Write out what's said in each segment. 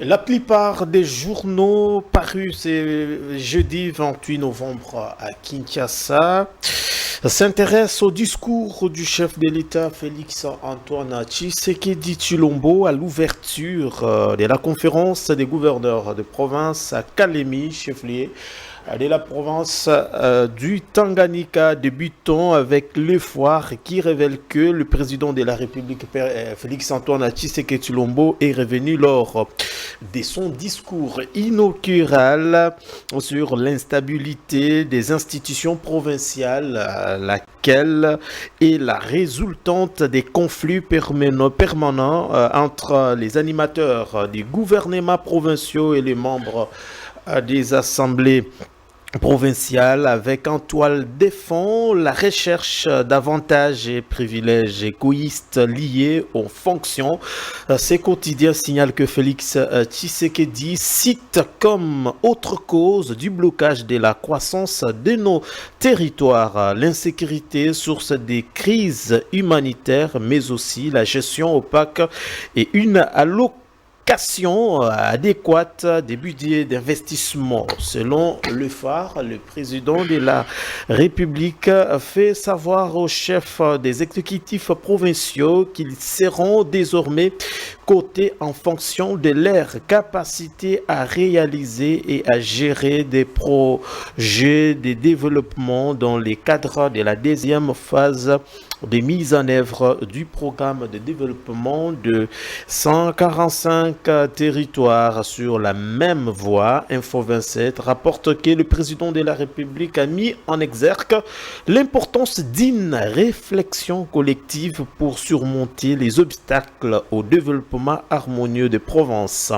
La plupart des journaux parus ce jeudi 28 novembre à Kinshasa s'intéressent au discours du chef de l'État Félix Antoine Tshisekedi Tshilombo à l'ouverture de la conférence des gouverneurs de province à Kalemi, chef-lieu de la province du Tanganyika, débutant avec le foire qui révèle que le président de la République, Félix Antoine Tshisekedi Tshilombo, est revenu lors de son discours inaugural sur l'instabilité des institutions provinciales, laquelle est la résultante des conflits permanents entre les animateurs des gouvernements provinciaux et les membres des assemblées provinciale avec en toile de fond la recherche d'avantages et privilèges égoïstes liés aux fonctions. Ces quotidiens signalent que Félix Tshisekedi cite comme autre cause du blocage de la croissance de nos territoires l'insécurité, source des crises humanitaires, mais aussi la gestion opaque et une allocation adéquate des budgets d'investissement. Selon le phare, le président de la République fait savoir aux chefs des exécutifs provinciaux qu'ils seront désormais cotés en fonction de leur capacité à réaliser et à gérer des projets de développement dans le cadre de la deuxième phase de mise en œuvre du programme de développement de 145 territoires sur la même voie. Info 27 rapporte que le président de la République a mis en exergue l'importance d'une réflexion collective pour surmonter les obstacles au développement harmonieux des provinces.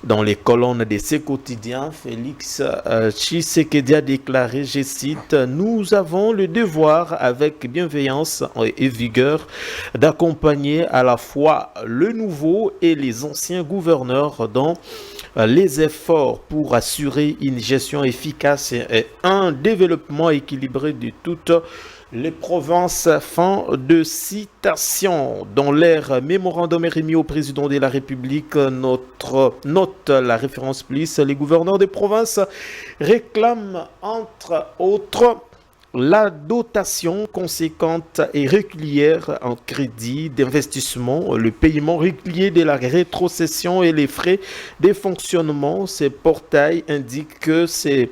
Dans les colonnes de ces quotidiens, Félix Tshisekedi a déclaré, je cite, « Nous avons le devoir, avec bienveillance et vigueur, d'accompagner à la fois le nouveau et les anciens gouverneurs dans les efforts pour assurer une gestion efficace et un développement équilibré de toutes les provinces. » Fin de citation. Dans leur mémorandum remis au président de la République, notre note la référence plus, les gouverneurs des provinces réclament entre autres la dotation conséquente et régulière en crédit d'investissement, le paiement régulier de la rétrocession et les frais de fonctionnement. Ces portails indiquent que ces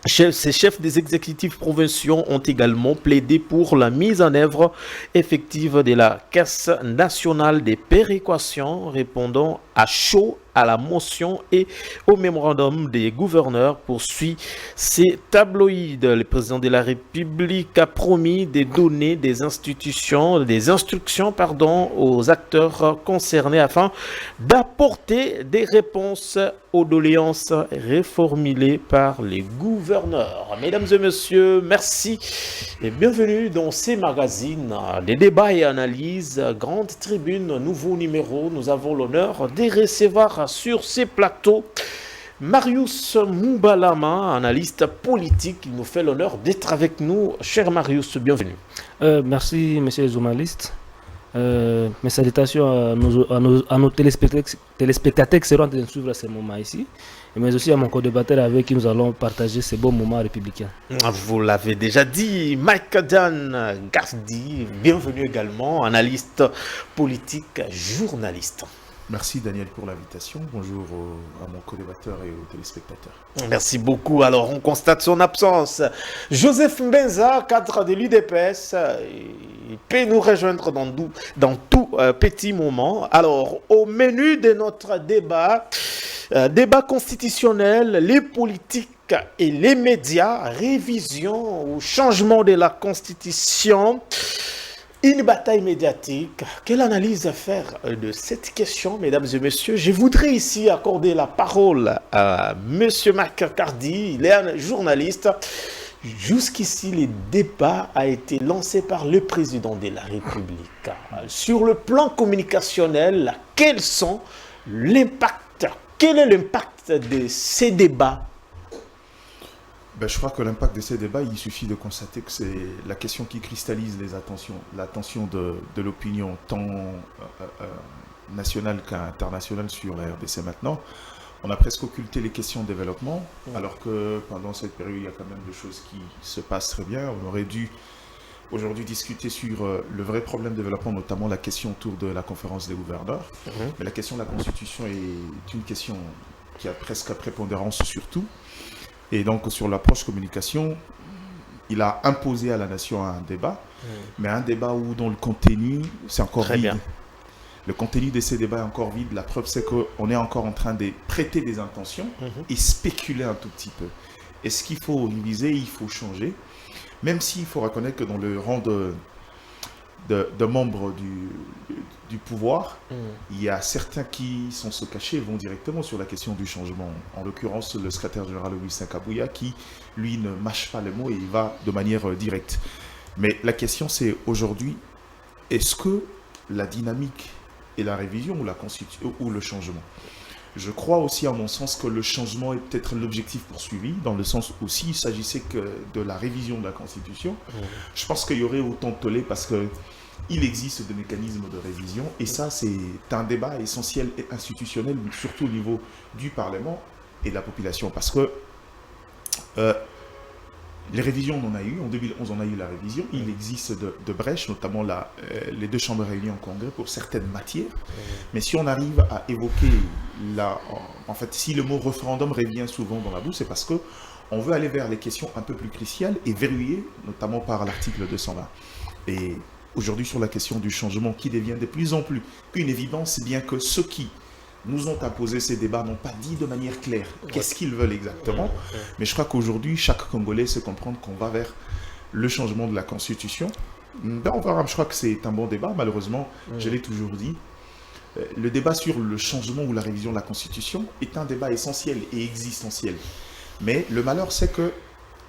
chefs des exécutifs provinciaux ont également plaidé pour la mise en œuvre effective de la Caisse nationale des péréquations, répondant à chaud à la motion et au mémorandum des gouverneurs, poursuit ces tabloïds. Le président de la République a promis de donner des instructions aux acteurs concernés afin d'apporter des réponses aux doléances reformulées par les gouverneurs. Mesdames et messieurs, merci et bienvenue dans ces magazines des débats et analyses. Grande Tribune, nouveau numéro. Nous avons l'honneur de recevoir sur ces plateaux Marius Moubalama, analyste politique. Il nous fait l'honneur d'être avec nous. Cher Marius, bienvenue. Merci, monsieur les journalistes. Mes salutations à nos téléspectateurs qui seront en train de suivre ce moment ici, mais aussi à mon co-débatteur avec qui nous allons partager ces bons moments républicains. Vous l'avez déjà dit, Mike Dan Gardi, bienvenue également, analyste politique, journaliste. Merci Daniel pour l'invitation. Bonjour à mon co-débatteur et aux téléspectateurs. Merci beaucoup. Alors, on constate son absence. Joseph Mbenza, cadre de l'UDPS, il peut nous rejoindre dans tout petit moment. Alors, au menu de notre débat constitutionnel, les politiques et les médias, révision ou changement de la Constitution. Une bataille médiatique. Quelle analyse faire de cette question, mesdames et messieurs? Je voudrais ici accorder la parole à monsieur Marc Cardi. Il est un journaliste. Jusqu'ici, le débat a été lancé par le président de la République. Sur le plan communicationnel, quel est l'impact de ces débats? Je crois que l'impact de ces débats, il suffit de constater que c'est la question qui cristallise l'attention de l'opinion, tant national qu'international sur la RDC maintenant, on a presque occulté les questions de développement, alors que pendant cette période, il y a quand même des choses qui se passent très bien. On aurait dû aujourd'hui discuter sur le vrai problème de développement, notamment la question autour de la conférence des gouverneurs. Mais la question de la Constitution est une question qui a presque prépondérance sur tout. Et donc, sur l'approche communication, il a imposé à la nation un débat, mais un débat dont le contenu, c'est encore Très vide. bien. Le contenu de ces débats est encore vide. La preuve, c'est qu'on est encore en train de prêter des intentions et spéculer un tout petit peu. Est-ce qu'il faut réviser? Il faut changer. Même s'il faut reconnaître que dans le rang de membres du pouvoir, il y a certains qui, sans se cacher, vont directement sur la question du changement. En l'occurrence, le secrétaire général Augustin Kabouya, qui, lui, ne mâche pas les mots et il va de manière directe. Mais la question, c'est aujourd'hui, est-ce que la dynamique et la révision ou la constitution ou le changement? Je crois aussi, à mon sens, que le changement est peut-être l'objectif poursuivi, dans le sens où s'il s'agissait que de la révision de la Constitution, je pense qu'il y aurait autant de tollé parce qu'il existe des mécanismes de révision, et ça, c'est un débat essentiel et institutionnel, surtout au niveau du Parlement et de la population, parce que les révisions, on en a eu. En 2011, on a eu la révision. Il existe de brèches, notamment les deux chambres réunies en congrès pour certaines matières. Mais si on arrive à évoquer, en fait, si le mot référendum revient souvent dans la bouche, c'est parce qu'on veut aller vers les questions un peu plus cruciales et verrouillées, notamment par l'article 220. Et aujourd'hui, sur la question du changement qui devient de plus en plus une évidence, c'est bien que ceux qui nous ont imposé ces débats n'ont pas dit de manière claire qu'est-ce qu'ils veulent exactement. Mais je crois qu'aujourd'hui, chaque Congolais sait comprendre qu'on va vers le changement de la Constitution. Ben, on verra, je crois que c'est un bon débat, malheureusement, je l'ai toujours dit. Le débat sur le changement ou la révision de la Constitution est un débat essentiel et existentiel. Mais le malheur, c'est que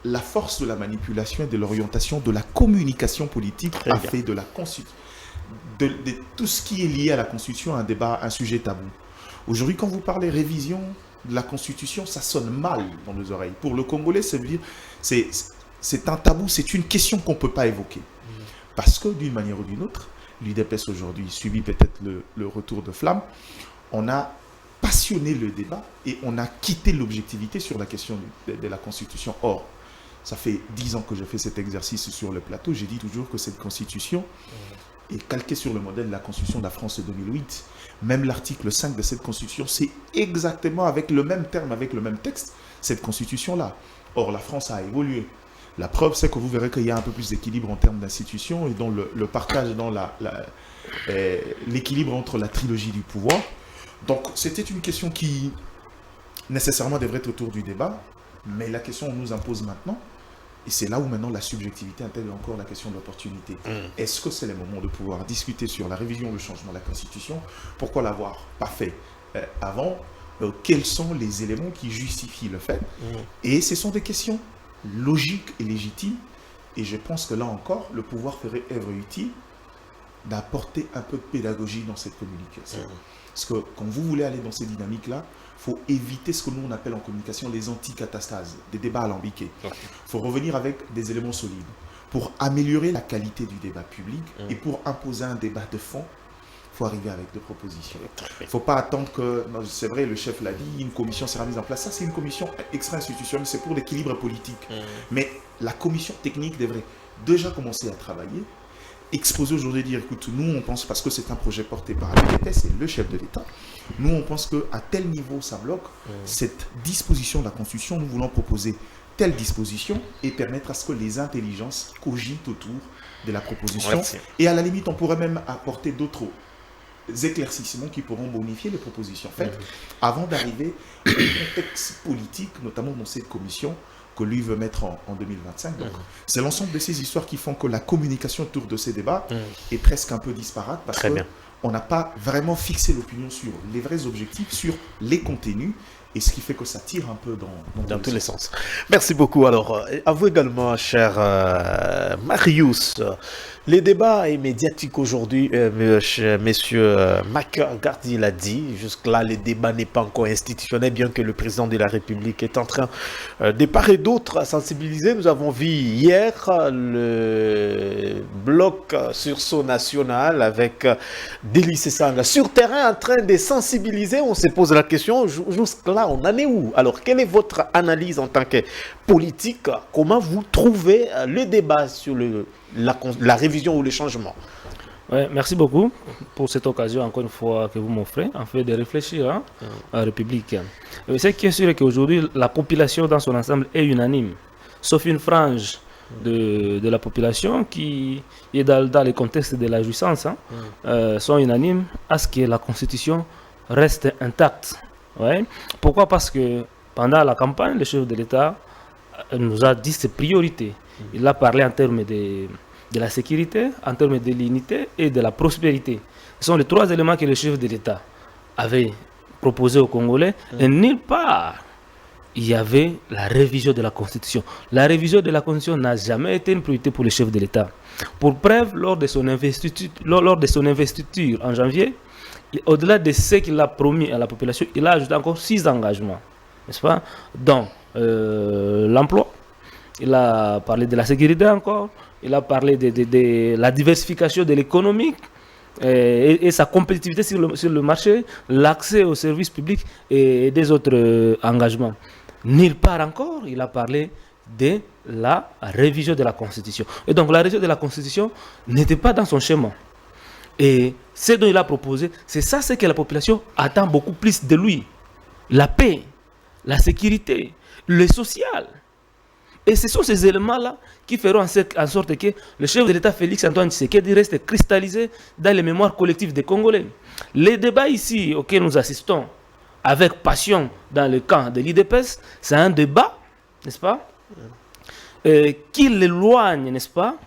la force de la manipulation et de l'orientation de la communication politique a fait de la Constitution, de tout ce qui est lié à la Constitution, un débat, un sujet tabou. Aujourd'hui, quand vous parlez révision de la Constitution, ça sonne mal dans nos oreilles. Pour le Congolais, c'est un tabou, c'est une question qu'on ne peut pas évoquer. Parce que d'une manière ou d'une autre, l'UDPS aujourd'hui subit peut-être le retour de flamme, on a passionné le débat et on a quitté l'objectivité sur la question de la Constitution. Or, ça fait 10 ans que je fais cet exercice sur le plateau, j'ai dit toujours que cette Constitution est calquée sur le modèle de la Constitution de la France de 2008. Même l'article 5 de cette Constitution, c'est exactement avec le même terme, avec le même texte, cette Constitution-là. Or, la France a évolué. La preuve, c'est que vous verrez qu'il y a un peu plus d'équilibre en termes d'institutions et dans le partage dans l'équilibre entre la trilogie du pouvoir. Donc, c'était une question qui, nécessairement, devrait être autour du débat, mais la question qu'on nous impose maintenant, et c'est là où maintenant la subjectivité intègre encore la question de l'opportunité. Est-ce que c'est le moment de pouvoir discuter sur la révision, le changement de la Constitution? Pourquoi l'avoir pas fait avant? Quels sont les éléments qui justifient le fait? Et ce sont des questions logiques et légitimes. Et je pense que là encore, le pouvoir ferait œuvre utile d'apporter un peu de pédagogie dans cette communication. Parce que quand vous voulez aller dans ces dynamiques-là, il faut éviter ce que nous on appelle en communication les anticatastases, des débats alambiqués. Il faut revenir avec des éléments solides pour améliorer la qualité du débat public et pour imposer un débat de fond. Il faut arriver avec des propositions. Il ne faut pas attendre que, c'est vrai, le chef l'a dit, une commission sera mise en place. Ça, c'est une commission extra-institutionnelle, c'est pour l'équilibre politique. Mais la commission technique devrait déjà commencer à travailler, exposer aujourd'hui, dire, écoute, nous, on pense, parce que c'est un projet porté par l'UDPS et le chef de l'État, nous, on pense qu'à tel niveau, ça bloque. Cette disposition de la Constitution, nous voulons proposer telle disposition et permettre à ce que les intelligences cogitent autour de la proposition. Merci. Et à la limite, on pourrait même apporter d'autres éclaircissements qui pourront bonifier les propositions faites avant d'arriver au contexte politique, notamment dans cette commission que lui veut mettre en 2025. Donc, c'est l'ensemble de ces histoires qui font que la communication autour de ces débats est presque un peu disparate parce qu'on n'a pas vraiment fixé l'opinion sur les vrais objectifs, sur les contenus, et ce qui fait que ça tire un peu dans tous les sens. Merci beaucoup. Alors, à vous également, cher Marius. Les débats est médiatique aujourd'hui, monsieur McCarthy l'a dit. Jusque-là, le débat n'est pas encore institutionnel, bien que le président de la République est en train de part et d'autre à sensibiliser. Nous avons vu hier le bloc sursaut national avec Délice Sanga sur terrain en train de sensibiliser. On se pose la question, jusque-là, on en est où? Alors, quelle est votre analyse en tant que politique? Comment vous trouvez le débat sur la révision ou le changement? Ouais, merci beaucoup pour cette occasion, encore une fois, que vous m'offrez, en fait, de réfléchir à la République. Ce qui est sûr est qu'aujourd'hui, la population dans son ensemble est unanime, sauf une frange de la population qui est dans le contexte de la jouissance, sont unanimes à ce que la Constitution reste intacte. Ouais. Pourquoi? Parce que pendant la campagne, le chef de l'État nous a dit ses priorités. Il a parlé en termes de la sécurité, en termes de l'unité et de la prospérité. Ce sont les trois éléments que le chef de l'État avait proposés aux Congolais. Et nulle part, il y avait la révision de la Constitution. La révision de la Constitution n'a jamais été une priorité pour le chef de l'État. Pour preuve, lors de son investiture en janvier, au-delà de ce qu'il a promis à la population, il a ajouté encore 6 engagements, n'est-ce pas? Dont l'emploi, il a parlé de la sécurité encore, il a parlé de la diversification de l'économie et sa compétitivité sur le marché, l'accès aux services publics et des autres engagements. Nulle part encore, il a parlé de la révision de la Constitution. Et donc la révision de la Constitution n'était pas dans son schéma. Et ce dont il a proposé, c'est ça ce que la population attend beaucoup plus de lui. La paix, la sécurité, le social. Et ce sont ces éléments-là qui feront en sorte que le chef de l'État Félix Antoine Tshisekedi reste cristallisé dans les mémoires collectives des Congolais. Les débats ici auxquels nous assistons avec passion dans le camp de l'IDPS, c'est un débat, n'est-ce pas, qui l'éloigne, n'est-ce pas,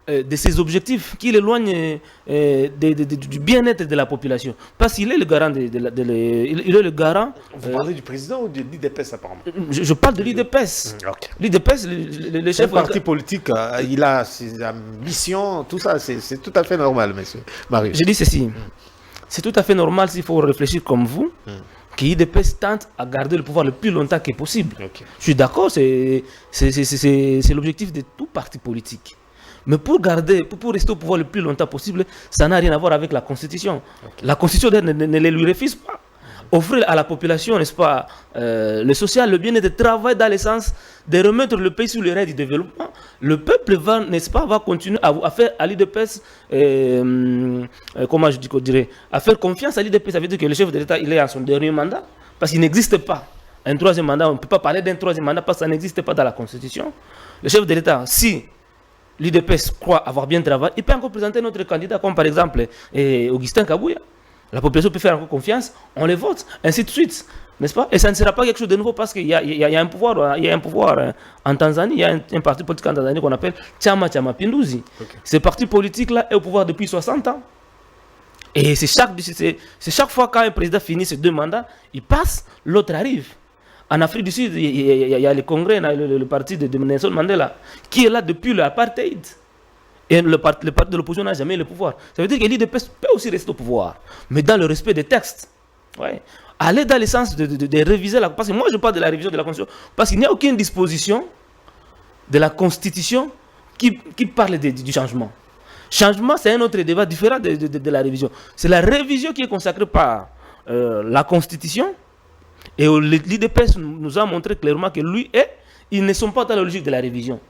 de ses objectifs, qui l'éloigne du bien-être de la population. Parce qu'il est le garant il est le garant. Vous parlez du président ou de l'IDPS apparemment? Je parle de l'IDPS. Okay. L'IDPS, le chef du parti politique, il a ses ambitions, tout ça, c'est tout à fait normal, monsieur Marius. Je dis ceci, c'est tout à fait normal s'il faut réfléchir comme vous, que l'IDPS tente à garder le pouvoir le plus longtemps que possible. Okay. Je suis d'accord, c'est l'objectif de tout parti politique. Mais pour rester au pouvoir le plus longtemps possible, ça n'a rien à voir avec la Constitution. Okay. La Constitution ne les lui refuse pas. Offrir à la population, n'est-ce pas, le social, le bien-être, de travail dans le sens de remettre le pays sur le rail du développement. Le peuple va, n'est-ce pas, va continuer à faire à l'IDPS, comment je dirais, à faire confiance à l'IDPS. Ça veut dire que le chef de l'État, il est en son dernier mandat, parce qu'il n'existe pas. Un troisième mandat, on ne peut pas parler d'un troisième mandat parce que ça n'existe pas dans la Constitution. Le chef de l'État, si l'IDPS croit avoir bien travaillé, il peut encore présenter notre candidat, comme par exemple Augustin Kabouya. La population peut faire encore confiance, on les vote, ainsi de suite, n'est-ce pas? Et ça ne sera pas quelque chose de nouveau parce qu'il y a un pouvoir, en Tanzanie, il y a un parti politique en Tanzanie qu'on appelle Chama Cha Mapinduzi. Okay. Ce parti politique-là est au pouvoir depuis 60 ans. Et c'est chaque fois qu'un président finit ses 2 mandats, il passe, l'autre arrive. En Afrique du Sud, il y a le Congrès, le parti de Nelson Mandela, qui est là depuis l'apartheid. Et le parti de l'opposition n'a jamais le pouvoir. Ça veut dire que l'IDPS peut aussi rester au pouvoir, mais dans le respect des textes. Ouais. Aller dans le sens de réviser la... Parce que moi, je parle de la révision de la Constitution, parce qu'il n'y a aucune disposition de la Constitution qui parle du changement. Changement, c'est un autre débat différent de la révision. C'est la révision qui est consacrée par la Constitution. Et l'IDPS nous a montré clairement que ils ne sont pas dans la logique de la révision.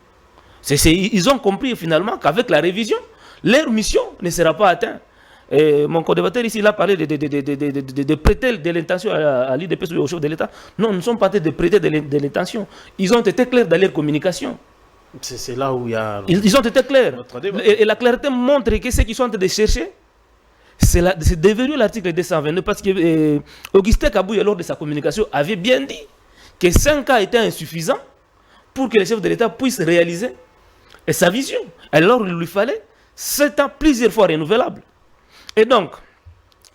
Ils ont compris finalement qu'avec la révision, leur mission ne sera pas atteinte. Mon co-débatteur ici, il a parlé de prêter de l'intention à l'IDPS ou au chef de l'État. Non, nous ne sommes pas en train de prêter de l'intention. Ils ont été clairs dans leur communication. C'est là où il y a... Ils ont été clairs. Et la clarté montre que ce qu'ils sont en train de chercher, c'est déverrouiller l'article 222 parce que Augustin Kabouya, lors de sa communication, avait bien dit que 5 ans étaient insuffisants pour que le chef de l'État puisse réaliser sa vision. Alors, il lui fallait 7 ans plusieurs fois renouvelables. Et donc,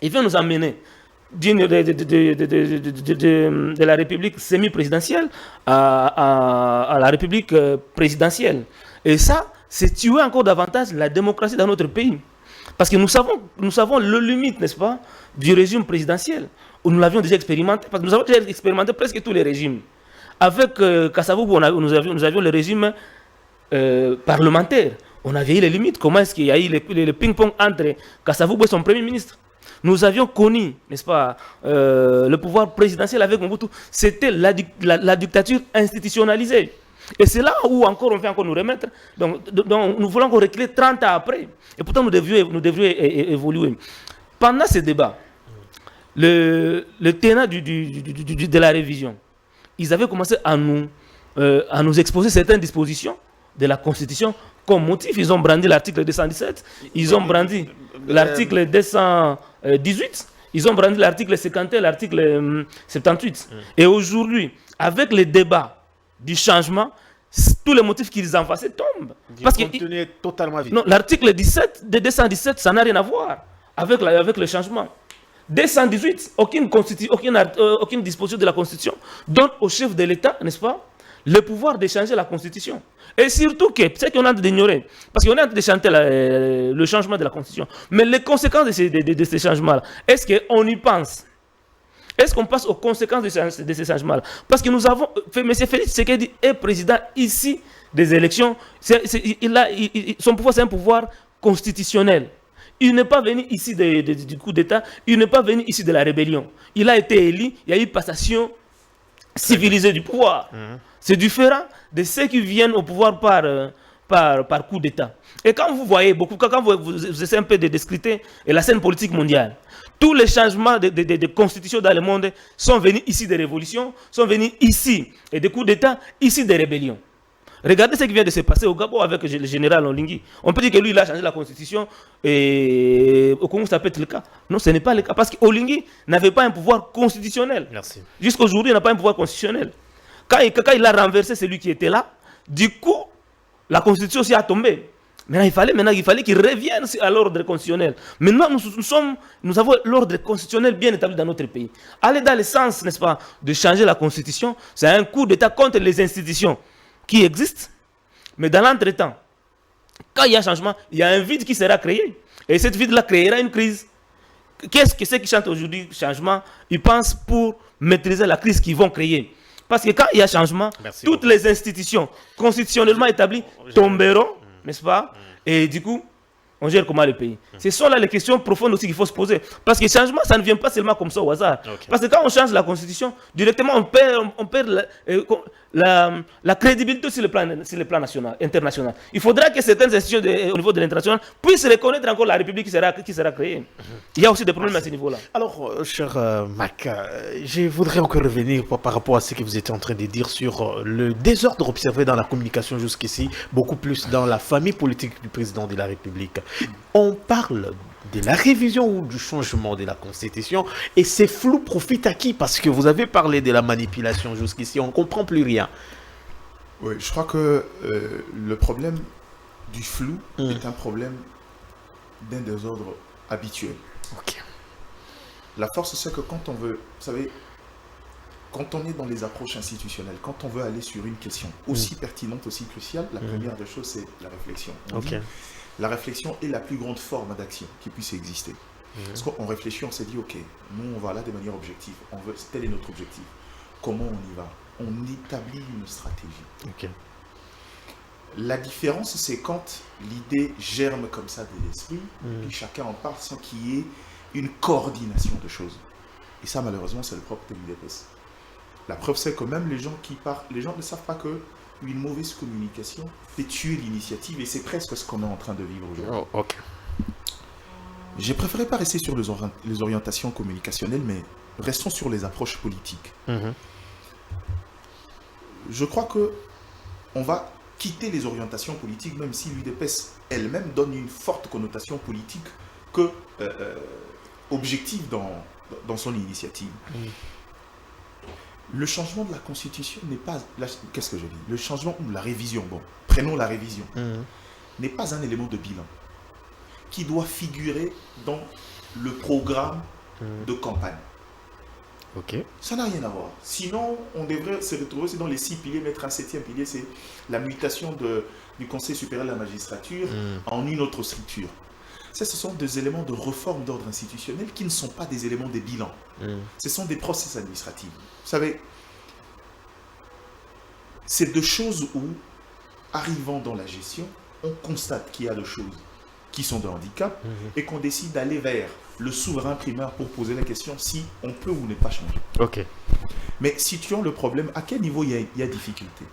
il vient nous amener de la République semi-présidentielle à la République présidentielle. Et ça, c'est tuer encore davantage la démocratie dans notre pays. Parce que nous savons le limite, n'est-ce pas, du régime présidentiel. Où nous l'avions déjà expérimenté, parce que nous avons déjà expérimenté presque tous les régimes. Avec Kasavubu, nous avions le régime parlementaire. On avait eu les limites. Comment est-ce qu'il y a eu le ping-pong entre Kasavubu et son premier ministre? Nous avions connu, n'est-ce pas, le pouvoir présidentiel avec Mobutu. C'était la dictature institutionnalisée. Et c'est là où encore on fait encore nous remettre. Donc nous voulons encore reculer 30 ans après. Et pourtant nous devrions évoluer. Pendant ce débat, le tenant de la révision, ils avaient commencé à nous exposer certaines dispositions de la Constitution comme motif. Ils ont brandi l'article 217, ils ont brandi l'article 218, ils ont brandi l'article 51, l'article 78. Et aujourd'hui, avec le débat du changement, tous les motifs qu'ils emphassaient tombent. Parce que contenu est totalement vide. Non, l'article 17 de 217, ça n'a rien à voir avec le changement. 218, aucune disposition de la Constitution donne au chef de l'État, n'est-ce pas, le pouvoir de changer la Constitution. Et surtout que, c'est qu'on a d'ignorer, parce qu'on est en train de chanter le changement de la Constitution. Mais les conséquences de ces changements-là, est-ce qu'on y pense? Est-ce qu'on passe aux conséquences de ces changements-là? Parce que nous avons, M. Félix Tshisekedi est président ici des élections. Son pouvoir, c'est un pouvoir constitutionnel. Il n'est pas venu ici du coup d'État, il n'est pas venu ici de la rébellion. Il a été élu, il y a eu passation civilisée du pouvoir. C'est différent de ceux qui viennent au pouvoir par coup d'État. Et quand vous voyez beaucoup, quand vous essayez un peu de discuter la scène politique mondiale, tous les changements de constitution dans le monde sont venus ici des révolutions, sont venus ici et des coups d'État, ici des rébellions. Regardez ce qui vient de se passer au Gabon avec le général Olingi. On peut dire que lui, il a changé la constitution et au Congo, ça peut être le cas. Non, ce n'est pas le cas parce qu'Olingi n'avait pas un pouvoir constitutionnel. Merci. Jusqu'aujourd'hui, il n'a pas un pouvoir constitutionnel. Quand il a renversé celui qui était là, du coup, la constitution aussi a tombé. Maintenant, il fallait qu'il revienne à l'ordre constitutionnel. Maintenant, nous avons l'ordre constitutionnel bien établi dans notre pays. Aller dans le sens, n'est-ce pas, de changer la constitution, c'est un coup d'État contre les institutions qui existent. Mais dans l'entretemps, quand il y a changement, il y a un vide qui sera créé. Et cette vide-là créera une crise. Qu'est-ce que ceux qui chantent aujourd'hui changement, ils pensent pour maîtriser la crise qu'ils vont créer. Parce que quand il y a changement, toutes les institutions constitutionnellement établies tomberont, n'est-ce pas? Et du coup, on gère comment le pays? Ce sont là les questions profondes aussi qu'il faut se poser. Parce que le changement, ça ne vient pas seulement comme ça au hasard. Parce que quand on change la constitution, directement on perd la crédibilité sur le plan national, international. Il faudra que certaines institutions au niveau de l'international puissent reconnaître encore la République qui sera créée. Il y a aussi des problèmes à ce niveau-là. Alors, cher Mac, je voudrais encore revenir par rapport à ce que vous étiez en train de dire sur le désordre observé dans la communication jusqu'ici, beaucoup plus dans la famille politique du président de la République. On parle de la révision ou du changement de la Constitution et ces flous profitent à qui? Parce que vous avez parlé de la manipulation jusqu'ici, on ne comprend plus rien. Oui, je crois que le problème du flou est un problème d'un désordre habituel. Ok. La force, c'est que quand on veut, vous savez, quand on est dans les approches institutionnelles, quand on veut aller sur une question aussi pertinente, aussi cruciale, la première des choses, c'est la réflexion. On dit, la réflexion est la plus grande forme d'action qui puisse exister. Parce qu'on réfléchit, on s'est dit, ok, nous on va là de manière objective, tel est notre objectif. Comment on y va? On établit une stratégie. La différence, c'est quand l'idée germe comme ça de l'esprit, puis chacun en parle sans qu'il y ait une coordination de choses. Et ça, malheureusement, c'est le propre de l'UDPS. La preuve, c'est que même les gens qui parlent, les gens ne savent pas que une mauvaise communication fait tuer l'initiative, et c'est presque ce qu'on est en train de vivre aujourd'hui. J'ai préféré pas rester sur les orientations communicationnelles, mais restons sur les approches politiques. Je crois que on va quitter les orientations politiques, même si l'UDPS elle-même donne une forte connotation politique que objective dans son initiative. Le changement de la Constitution n'est pas... Qu'est-ce que je dis? Le changement ou la révision, bon, prenons la révision, n'est pas un élément de bilan qui doit figurer dans le programme de campagne. Ok. Ça n'a rien à voir. Sinon, on devrait se retrouver aussi dans les 6 piliers, mettre un 7e pilier, c'est la mutation du Conseil supérieur de la magistrature en une autre structure. Ça, ce sont des éléments de réforme d'ordre institutionnel qui ne sont pas des éléments des bilans. Ce sont des process administratifs. Vous savez, c'est deux choses où, arrivant dans la gestion, on constate qu'il y a des choses qui sont de handicap et qu'on décide d'aller vers le souverain primaire pour poser la question si on peut ou ne pas changer. Ok. Mais situons le problème, à quel niveau il y a difficulté?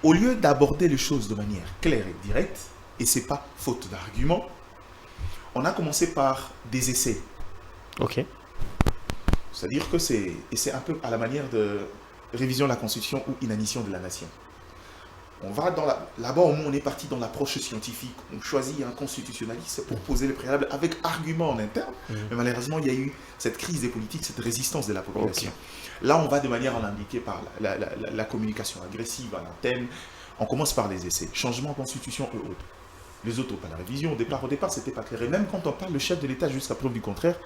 Au lieu d'aborder les choses de manière claire et directe, et ce n'est pas faute d'argument, on a commencé par des essais. Ok. C'est-à-dire que c'est un peu à la manière de révision de la Constitution ou inanition de la nation. On va là-bas, on est parti dans l'approche scientifique. On choisit un constitutionnaliste pour poser le préalable avec argument en interne. Mais malheureusement, il y a eu cette crise des politiques, cette résistance de la population. Là, on va de manière alambiquée par la communication agressive à l'antenne. On commence par les essais. Changement de constitution et autres. Les autres, pas la révision. Au départ, ce n'était pas clair. Et même quand on parle, le chef de l'État, jusqu'à preuve du contraire,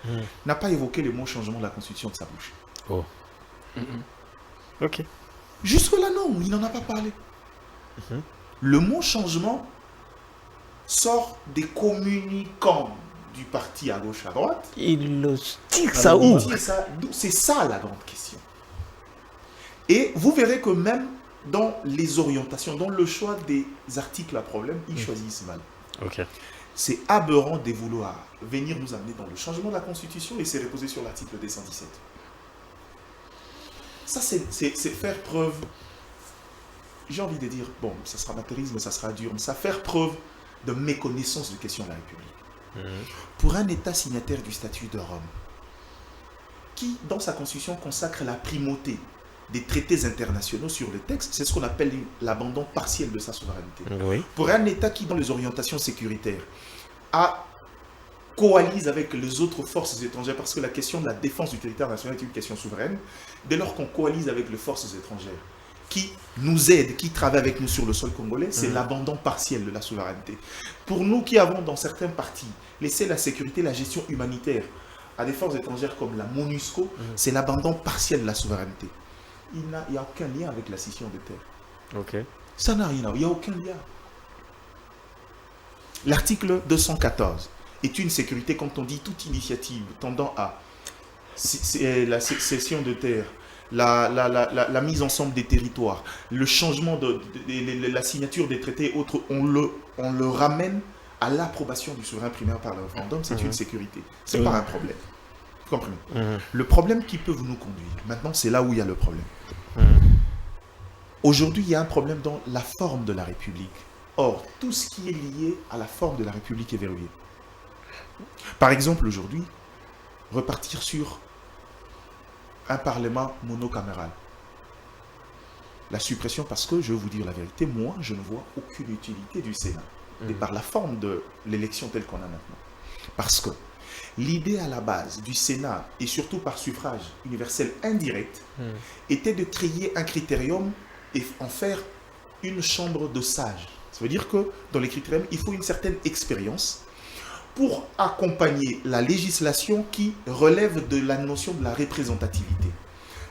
n'a pas évoqué le mot changement de la constitution de sa bouche. Oh. Ok. Jusque-là, non, il n'en a pas parlé. Le mot changement sort des communicants du parti à gauche, à droite. Il le tire ça où? C'est ça la grande question. Et vous verrez que même dans les orientations, dans le choix des articles à problème, ils choisissent mal. Ok. C'est aberrant de vouloir venir nous amener dans le changement de la Constitution et se reposer sur l'article 217. Ça, c'est faire preuve. J'ai envie de dire, bon, ça sera matérialisme, ça sera dur, mais ça faire preuve de méconnaissance de questions de la République. Pour un État signataire du statut de Rome, qui, dans sa constitution, consacre la primauté des traités internationaux sur le texte, c'est ce qu'on appelle l'abandon partiel de sa souveraineté. Oui. Pour un État qui, dans les orientations sécuritaires, coalise avec les autres forces étrangères, parce que la question de la défense du territoire national est une question souveraine, dès lors qu'on coalise avec les forces étrangères, qui nous aident, qui travaillent avec nous sur le sol congolais, c'est l'abandon partiel de la souveraineté. Pour nous qui avons dans certains partis laissé la sécurité, la gestion humanitaire à des forces étrangères comme la MONUSCO, c'est l'abandon partiel de la souveraineté. Il n'y a aucun lien avec la scission de terre. Ok. Ça n'a rien à voir, il n'y a aucun lien. L'article 214 est une sécurité quand on dit toute initiative tendant à la cession de terre, la mise ensemble des territoires, le changement de la signature des traités et autres, on le ramène à l'approbation du souverain primaire par le référendum, c'est une sécurité. Ce n'est pas un problème. Vous comprenez? Le problème qui peut nous conduire, maintenant c'est là où il y a le problème. Aujourd'hui, il y a un problème dans la forme de la République. Or, tout ce qui est lié à la forme de la République est verrouillé. Par exemple, aujourd'hui, repartir sur un parlement monocaméral. La suppression, parce que, je vais vous dire la vérité, moi, je ne vois aucune utilité du Sénat, et par la forme de l'élection telle qu'on a maintenant. Parce que l'idée à la base du Sénat, et surtout par suffrage universel indirect, était de créer un critérium et en faire une chambre de sages. Ça veut dire que dans les critériums, il faut une certaine expérience pour accompagner la législation qui relève de la notion de la représentativité.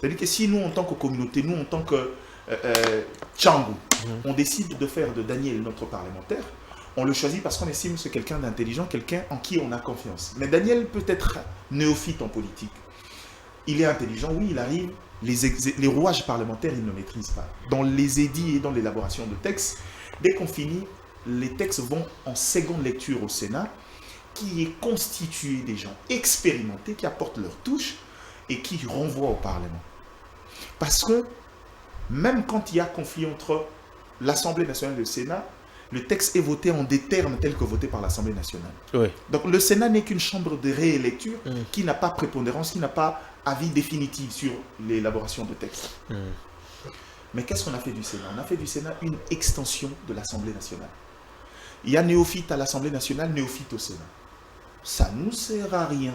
C'est-à-dire que si nous, en tant que communauté, nous, en tant que Tchangou, on décide de faire de Daniel notre parlementaire, on le choisit parce qu'on estime que c'est quelqu'un d'intelligent, quelqu'un en qui on a confiance. Mais Daniel peut être néophyte en politique. Il est intelligent, oui, il arrive. Les rouages parlementaires, il ne maîtrise pas. Dans les édits et dans l'élaboration de textes, dès qu'on finit, les textes vont en seconde lecture au Sénat, qui est constitué des gens expérimentés, qui apportent leur touche et qui renvoient au Parlement. Parce que même quand il y a conflit entre l'Assemblée nationale et le Sénat, le texte est voté en des termes tels que votés par l'Assemblée nationale. Oui. Donc le Sénat n'est qu'une chambre de réélecture qui n'a pas prépondérance, qui n'a pas avis définitif sur l'élaboration de textes. Mais qu'est-ce qu'on a fait du Sénat? On a fait du Sénat une extension de l'Assemblée nationale. Il y a néophyte à l'Assemblée nationale, néophyte au Sénat. Ça ne nous sert à rien.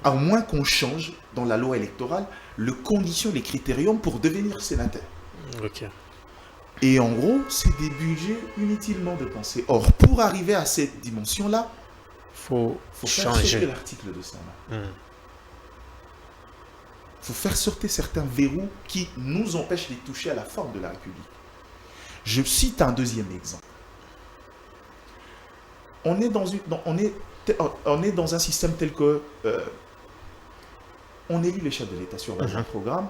À moins qu'on change dans la loi électorale les conditions, les critériums pour devenir sénateur. Ok. Et en gros, c'est des budgets inutilement dépensés. Or, pour arriver à cette dimension-là, faut faire changer sauter l'article de ça. faut faire sortir certains verrous qui nous empêchent de toucher à la forme de la République. Je cite un deuxième exemple. On est dans un système tel que on élit le chef de l'État sur un programme,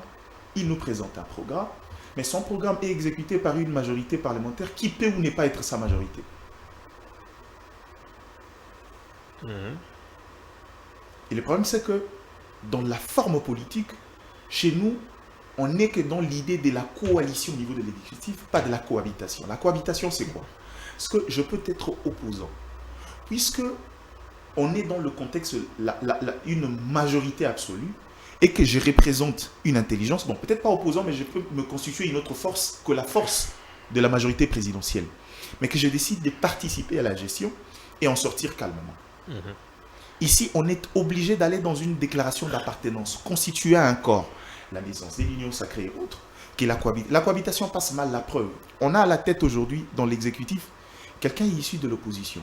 il nous présente un programme, mais son programme est exécuté par une majorité parlementaire qui peut ou ne pas être sa majorité. Et le problème, c'est que dans la forme politique, chez nous, on n'est que dans l'idée de la coalition au niveau de l'exécutif, pas de la cohabitation. La cohabitation, c'est quoi? Parce que je peux être opposant. Puisque on est dans le contexte, une majorité absolue, et que je représente une intelligence, bon, peut-être pas opposant, mais je peux me constituer une autre force que la force de la majorité présidentielle. Mais que je décide de participer à la gestion et en sortir calmement. Ici, on est obligé d'aller dans une déclaration d'appartenance, constituer un corps, la naissance de l'union sacrée et autres, qui la cohabitation passe mal la preuve. On a à la tête aujourd'hui, dans l'exécutif, quelqu'un issu de l'opposition.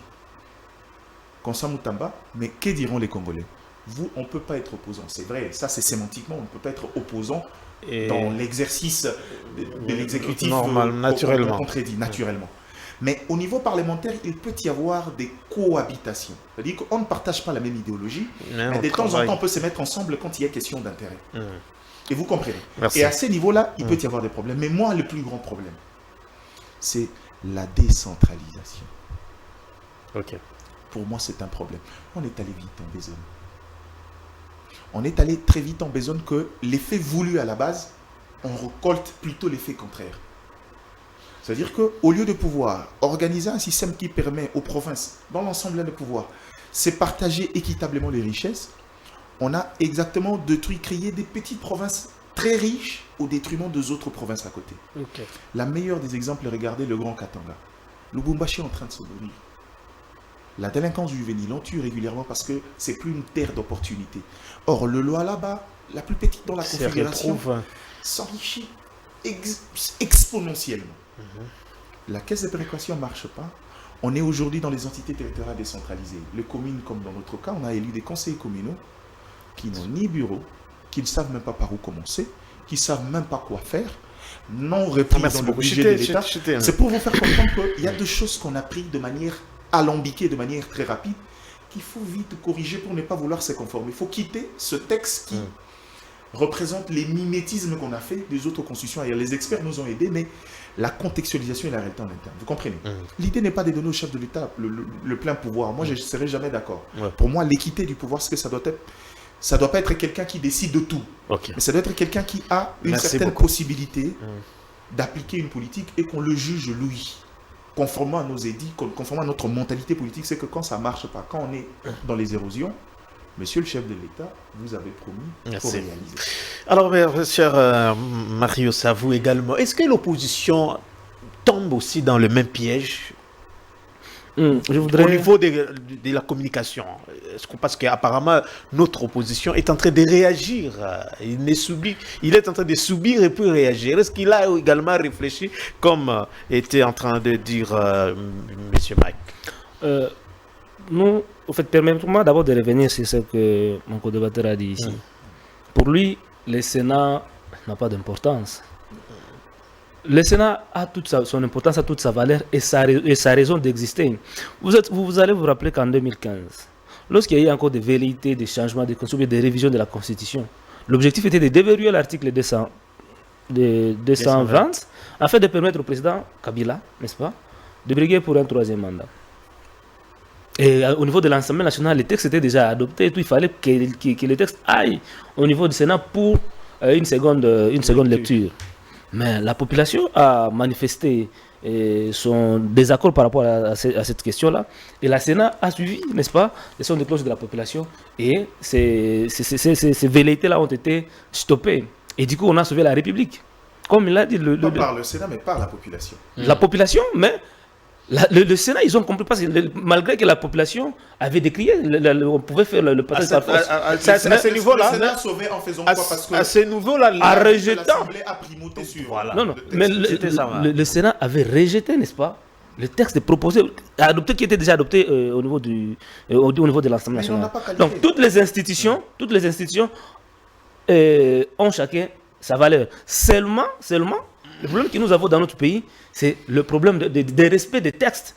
Konsa Mutamba, mais que diront les Congolais? Vous, on ne peut pas être opposant. C'est vrai, ça c'est sémantiquement, on ne peut pas être opposant dans l'exercice de l'exécutif. Normal, naturellement. Contredit, naturellement. Mais au niveau parlementaire, il peut y avoir des cohabitations. C'est-à-dire qu'on ne partage pas la même idéologie, mais de temps en temps, on peut se mettre ensemble quand il y a question d'intérêt. Et vous comprenez. Merci. Et à ce niveau-là, il peut y avoir des problèmes. Mais moi, le plus grand problème, c'est la décentralisation. Ok. Pour moi, c'est un problème. On est allé vite en besogne. On est allé très vite en besogne que l'effet voulu à la base, on récolte plutôt l'effet contraire. C'est-à-dire qu'au lieu de pouvoir organiser un système qui permet aux provinces, dans l'ensemble de pouvoir, se partager équitablement les richesses, on a exactement créé des petites provinces très riches au détriment des autres provinces à côté. Ok. La meilleure des exemples, regardez le Grand Katanga. Lubumbashi est en train de se nourrir. La délinquance juvénile, on tue régulièrement parce que c'est plus une terre d'opportunité. Or, le Loa là-bas, la plus petite dans la configuration, s'enrichit exponentiellement. La caisse de péréquation ne marche pas. On est aujourd'hui dans les entités territoriales décentralisées. Les communes, comme dans notre cas, on a élu des conseillers communaux qui n'ont ni bureau, qui ne savent même pas par où commencer, qui ne savent même pas quoi faire, non repris dans le budget de l'État. C'est pour vous faire comprendre qu'il y a deux choses qu'on a prises de manière alambiquée, de manière très rapide, qu'il faut vite corriger pour ne pas vouloir se conformer. Il faut quitter ce texte qui représente les mimétismes qu'on a fait des autres constitutions ailleurs. Les experts nous ont aidés, mais la contextualisation et la réalité en interne. Vous comprenez? L'idée n'est pas de donner au chef de l'État le plein pouvoir. Moi, je ne serai jamais d'accord. Pour moi, l'équité du pouvoir, c'est que ça doit être... Ça ne doit pas être quelqu'un qui décide de tout. Mais ça doit être quelqu'un qui a une certaine possibilité d'appliquer une politique et qu'on le juge lui. Conformément à nos édits, conformément à notre mentalité politique, c'est que quand ça ne marche pas, quand on est dans les érosions, monsieur le chef de l'État, vous avez promis pour réaliser. Alors, cher Marius, à vous également, est-ce que l'opposition tombe aussi dans le même piège je voudrais... au niveau de la communication? Parce qu'apparemment, notre opposition est en train de réagir. Il est en train de subir et puis réagir. Est-ce qu'il a également réfléchi, comme était en train de dire M. Mike? Nous, en fait, permettez-moi d'abord de revenir sur ce que mon co-débatteur a dit ici. Pour lui, le Sénat n'a pas d'importance. Le Sénat a toute son importance, a toute sa valeur et sa raison d'exister. Vous allez vous rappeler qu'en 2015, lorsqu'il y a eu encore des velléités, des changements, des constitutions, des révisions de la Constitution, l'objectif était de déverrouiller l'article 220 afin de permettre au président Kabila, n'est-ce pas, de briguer pour un troisième mandat. Et au niveau de l'Assemblée nationale, les textes étaient déjà adoptés, il fallait que les textes aillent au niveau du Sénat pour une seconde lecture. Mais la population a manifesté son désaccord par rapport à cette question-là. Et la Sénat a suivi, n'est-ce pas, les sons de cloche de la population. Et ces velléités-là ont été stoppées. Et du coup, on a sauvé la République. Comme il l'a dit... Pas par le Sénat, mais par la population. La population, mais... Le Sénat, ils ont compris parce que malgré que la population avait décrié, on pouvait faire le passage par force. À ce niveau-là, le Sénat sauvé en faisant quoi? Parce que à ce niveau-là, en rejetant. l'Assemblée a primauté sur. Voilà. Non, mais le Sénat avait rejeté, n'est-ce pas, le texte proposé, adopté, qui était déjà adopté au niveau de l'Assemblée nationale. Donc toutes les institutions ont chacun sa valeur. Seulement, le problème que nous avons dans notre pays, c'est le problème de respect des textes.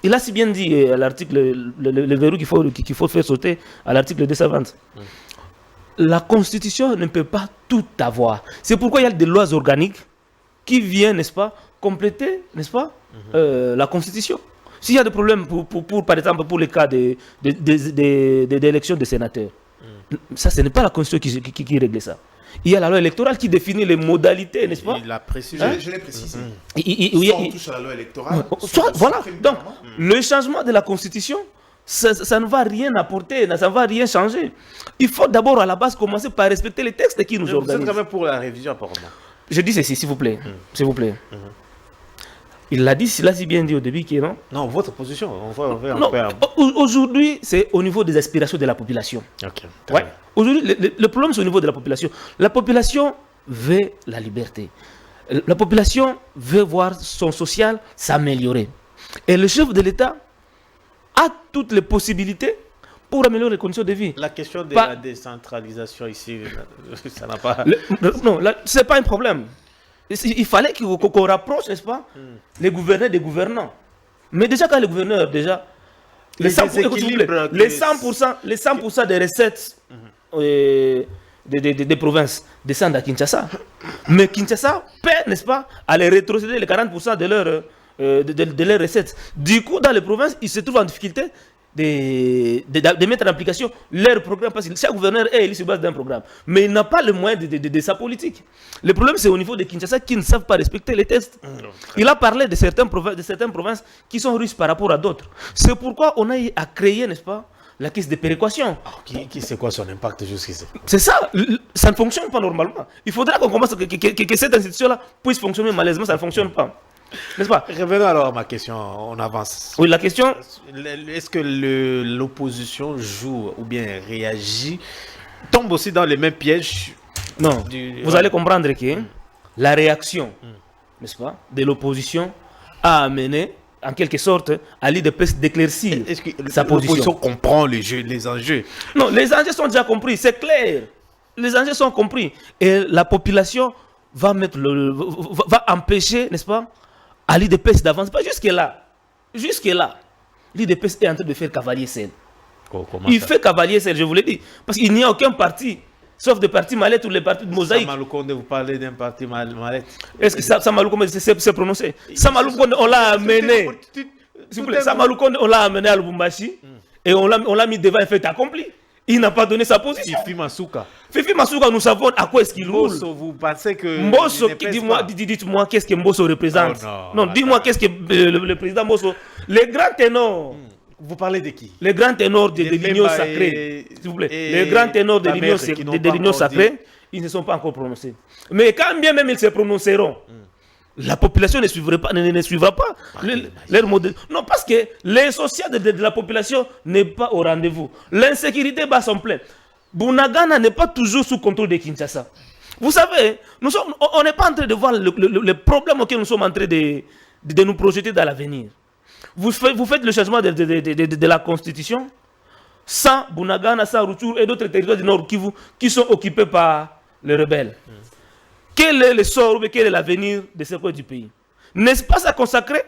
Il a si bien dit à l'article, le verrou qu'il faut faire sauter à l'article 220. La Constitution ne peut pas tout avoir. C'est pourquoi il y a des lois organiques qui viennent, n'est-ce pas, compléter, n'est-ce pas, la Constitution. S'il y a des problèmes, par exemple, pour le cas d'élections de sénateurs, ça, ce n'est pas la Constitution qui règle ça. Il y a la loi électorale qui définit les modalités, n'est-ce pas? Il l'a précisé. Je l'ai précisé. Soit on touche à la loi électorale. Voilà. Donc, le changement de la Constitution, ça ne va rien apporter, ça ne va rien changer. Il faut d'abord, à la base, commencer par respecter les textes qui nous organisent. Vous êtes quand même pour la révision, apparemment. Je dis ceci, s'il vous plaît. S'il vous plaît. Il l'a dit, il a si bien dit au début qu'il non. Non, votre position. Aujourd'hui, c'est au niveau des aspirations de la population. Ok. Ouais. Aujourd'hui, le problème, c'est au niveau de la population. La population veut la liberté. La population veut voir son social s'améliorer. Et le chef de l'État a toutes les possibilités pour améliorer les conditions de vie. La question de la décentralisation ici, ça n'a pas... Non, ce n'est pas un problème. Il fallait qu'on rapproche, n'est-ce pas, les gouverneurs des gouvernants. Mais déjà, quand les gouverneurs, déjà, les 100% des recettes des provinces descendent à Kinshasa. Mais Kinshasa paie, n'est-ce pas, à les rétrocéder les 40% de leurs recettes. Du coup, dans les provinces, ils se trouvent en difficulté de mettre en application leur programme, parce que chaque gouverneur il se base d'un programme, mais il n'a pas le moyen de sa politique. Le problème, c'est au niveau de Kinshasa qui ne savent pas respecter les tests. Il a parlé de certaines provinces qui sont riches par rapport à d'autres. C'est pourquoi on a à créer, n'est-ce pas, la caisse de péréquation. Qui sait quoi son impact jusqu'ici? C'est ça, ça ne fonctionne pas normalement. Il faudra qu'on commence que cette institution-là puisse fonctionner. Malheureusement, ça ne fonctionne pas. N'est-ce pas? Revenons alors à ma question, on avance. Oui, la question... Est-ce que l'opposition joue ou bien réagit, tombe aussi dans les mêmes pièges? Non, vous allez comprendre que la réaction, n'est-ce pas, de l'opposition a amené, en quelque sorte, à l'IDPS d'éclaircir sa position. L'opposition comprend les enjeux? Non, les enjeux sont déjà compris, c'est clair. Les enjeux sont compris. Et la population va empêcher, n'est-ce pas, à l'IDPS d'avancer. Pas jusque-là. Jusque-là. L'IDPS est en train de faire cavalier seul. Il fait cavalier seul, je vous l'ai dit. Parce qu'il n'y a aucun parti, sauf des partis mallettes ou les partis de mosaïque. Samaloukonde, vous parlez d'un parti mallette. Est-ce que Samaloukonde s'est prononcé? Samaloukonde, on l'a amené. S'il vous plaît, Samaloukonde, on l'a amené à Lubumbashi et on l'a mis devant un fait accompli. Il n'a pas donné sa position. Fifi Masuka. Fifi Masuka, nous savons à quoi est-ce qu'il roule. Mbosso, vous pensez que... Mbosso, dites-moi qu'est-ce que Mbosso représente. Oh non, dis-moi qu'est-ce que le président Mbosso... Les grands ténors... Vous parlez de qui? Les grands ténors de l'Union sacrée. S'il vous plaît. Les grands ténors de l'Union sacrée, ils ne sont pas encore prononcés. Mais quand bien même ils se prononceront, la population ne suivra pas leur modèle. Non, parce que l'insociable de la population n'est pas au rendez-vous. L'insécurité bat son plein. Bunagana n'est pas toujours sous contrôle de Kinshasa. Vous savez, on n'est pas en train de voir le problème auquel nous sommes en train de nous projeter dans l'avenir. Vous faites le changement de la Constitution sans Bunagana, sans Rutshuru et d'autres territoires du Nord Kivu qui sont occupés par les rebelles. Quel est le sort ou quel est l'avenir de ce coin du pays? N'est-ce pas ça consacrer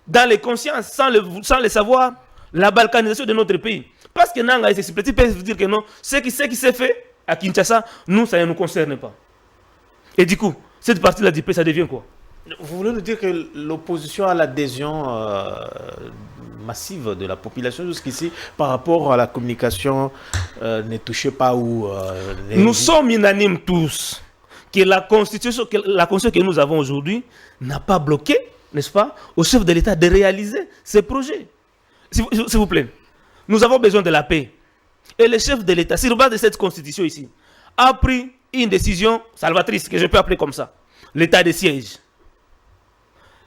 dans les consciences, sans le savoir, la balkanisation de notre pays? Parce que Nanga et ses petits peuvent dire que non, ce qui s'est fait à Kinshasa, nous, ça ne nous concerne pas. Et du coup, cette partie-là du pays, ça devient quoi? Vous voulez nous dire que l'opposition a l'adhésion massive de la population jusqu'ici par rapport à la communication ne touchez pas où... Nous sommes unanimes tous que la constitution que nous avons aujourd'hui n'a pas bloqué, n'est-ce pas, au chef de l'État de réaliser ses projets. S'il vous plaît, nous avons besoin de la paix. Et le chef de l'État, sur base de cette constitution ici, a pris une décision salvatrice, que je peux appeler comme ça, l'état de siège.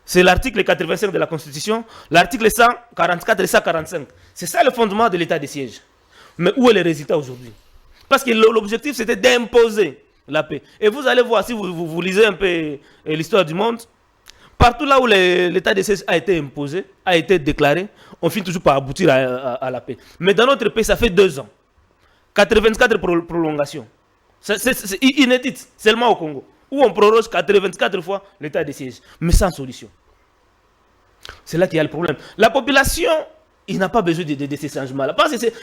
C'est l'article 85 de la Constitution, l'article 144 et 145. C'est ça le fondement de l'état de siège. Mais où est le résultat aujourd'hui? Parce que l'objectif, c'était d'imposer la paix. Et vous allez voir, si vous lisez un peu l'histoire du monde, partout là où l'état de siège a été imposé, a été déclaré, on finit toujours par aboutir à la paix. Mais dans notre pays, ça fait 2 ans. 84 prolongations. C'est inédit, seulement au Congo, où on proroge 84 fois l'état de siège, mais sans solution. C'est là qu'il y a le problème. La population, il n'a pas besoin de ces changements-là.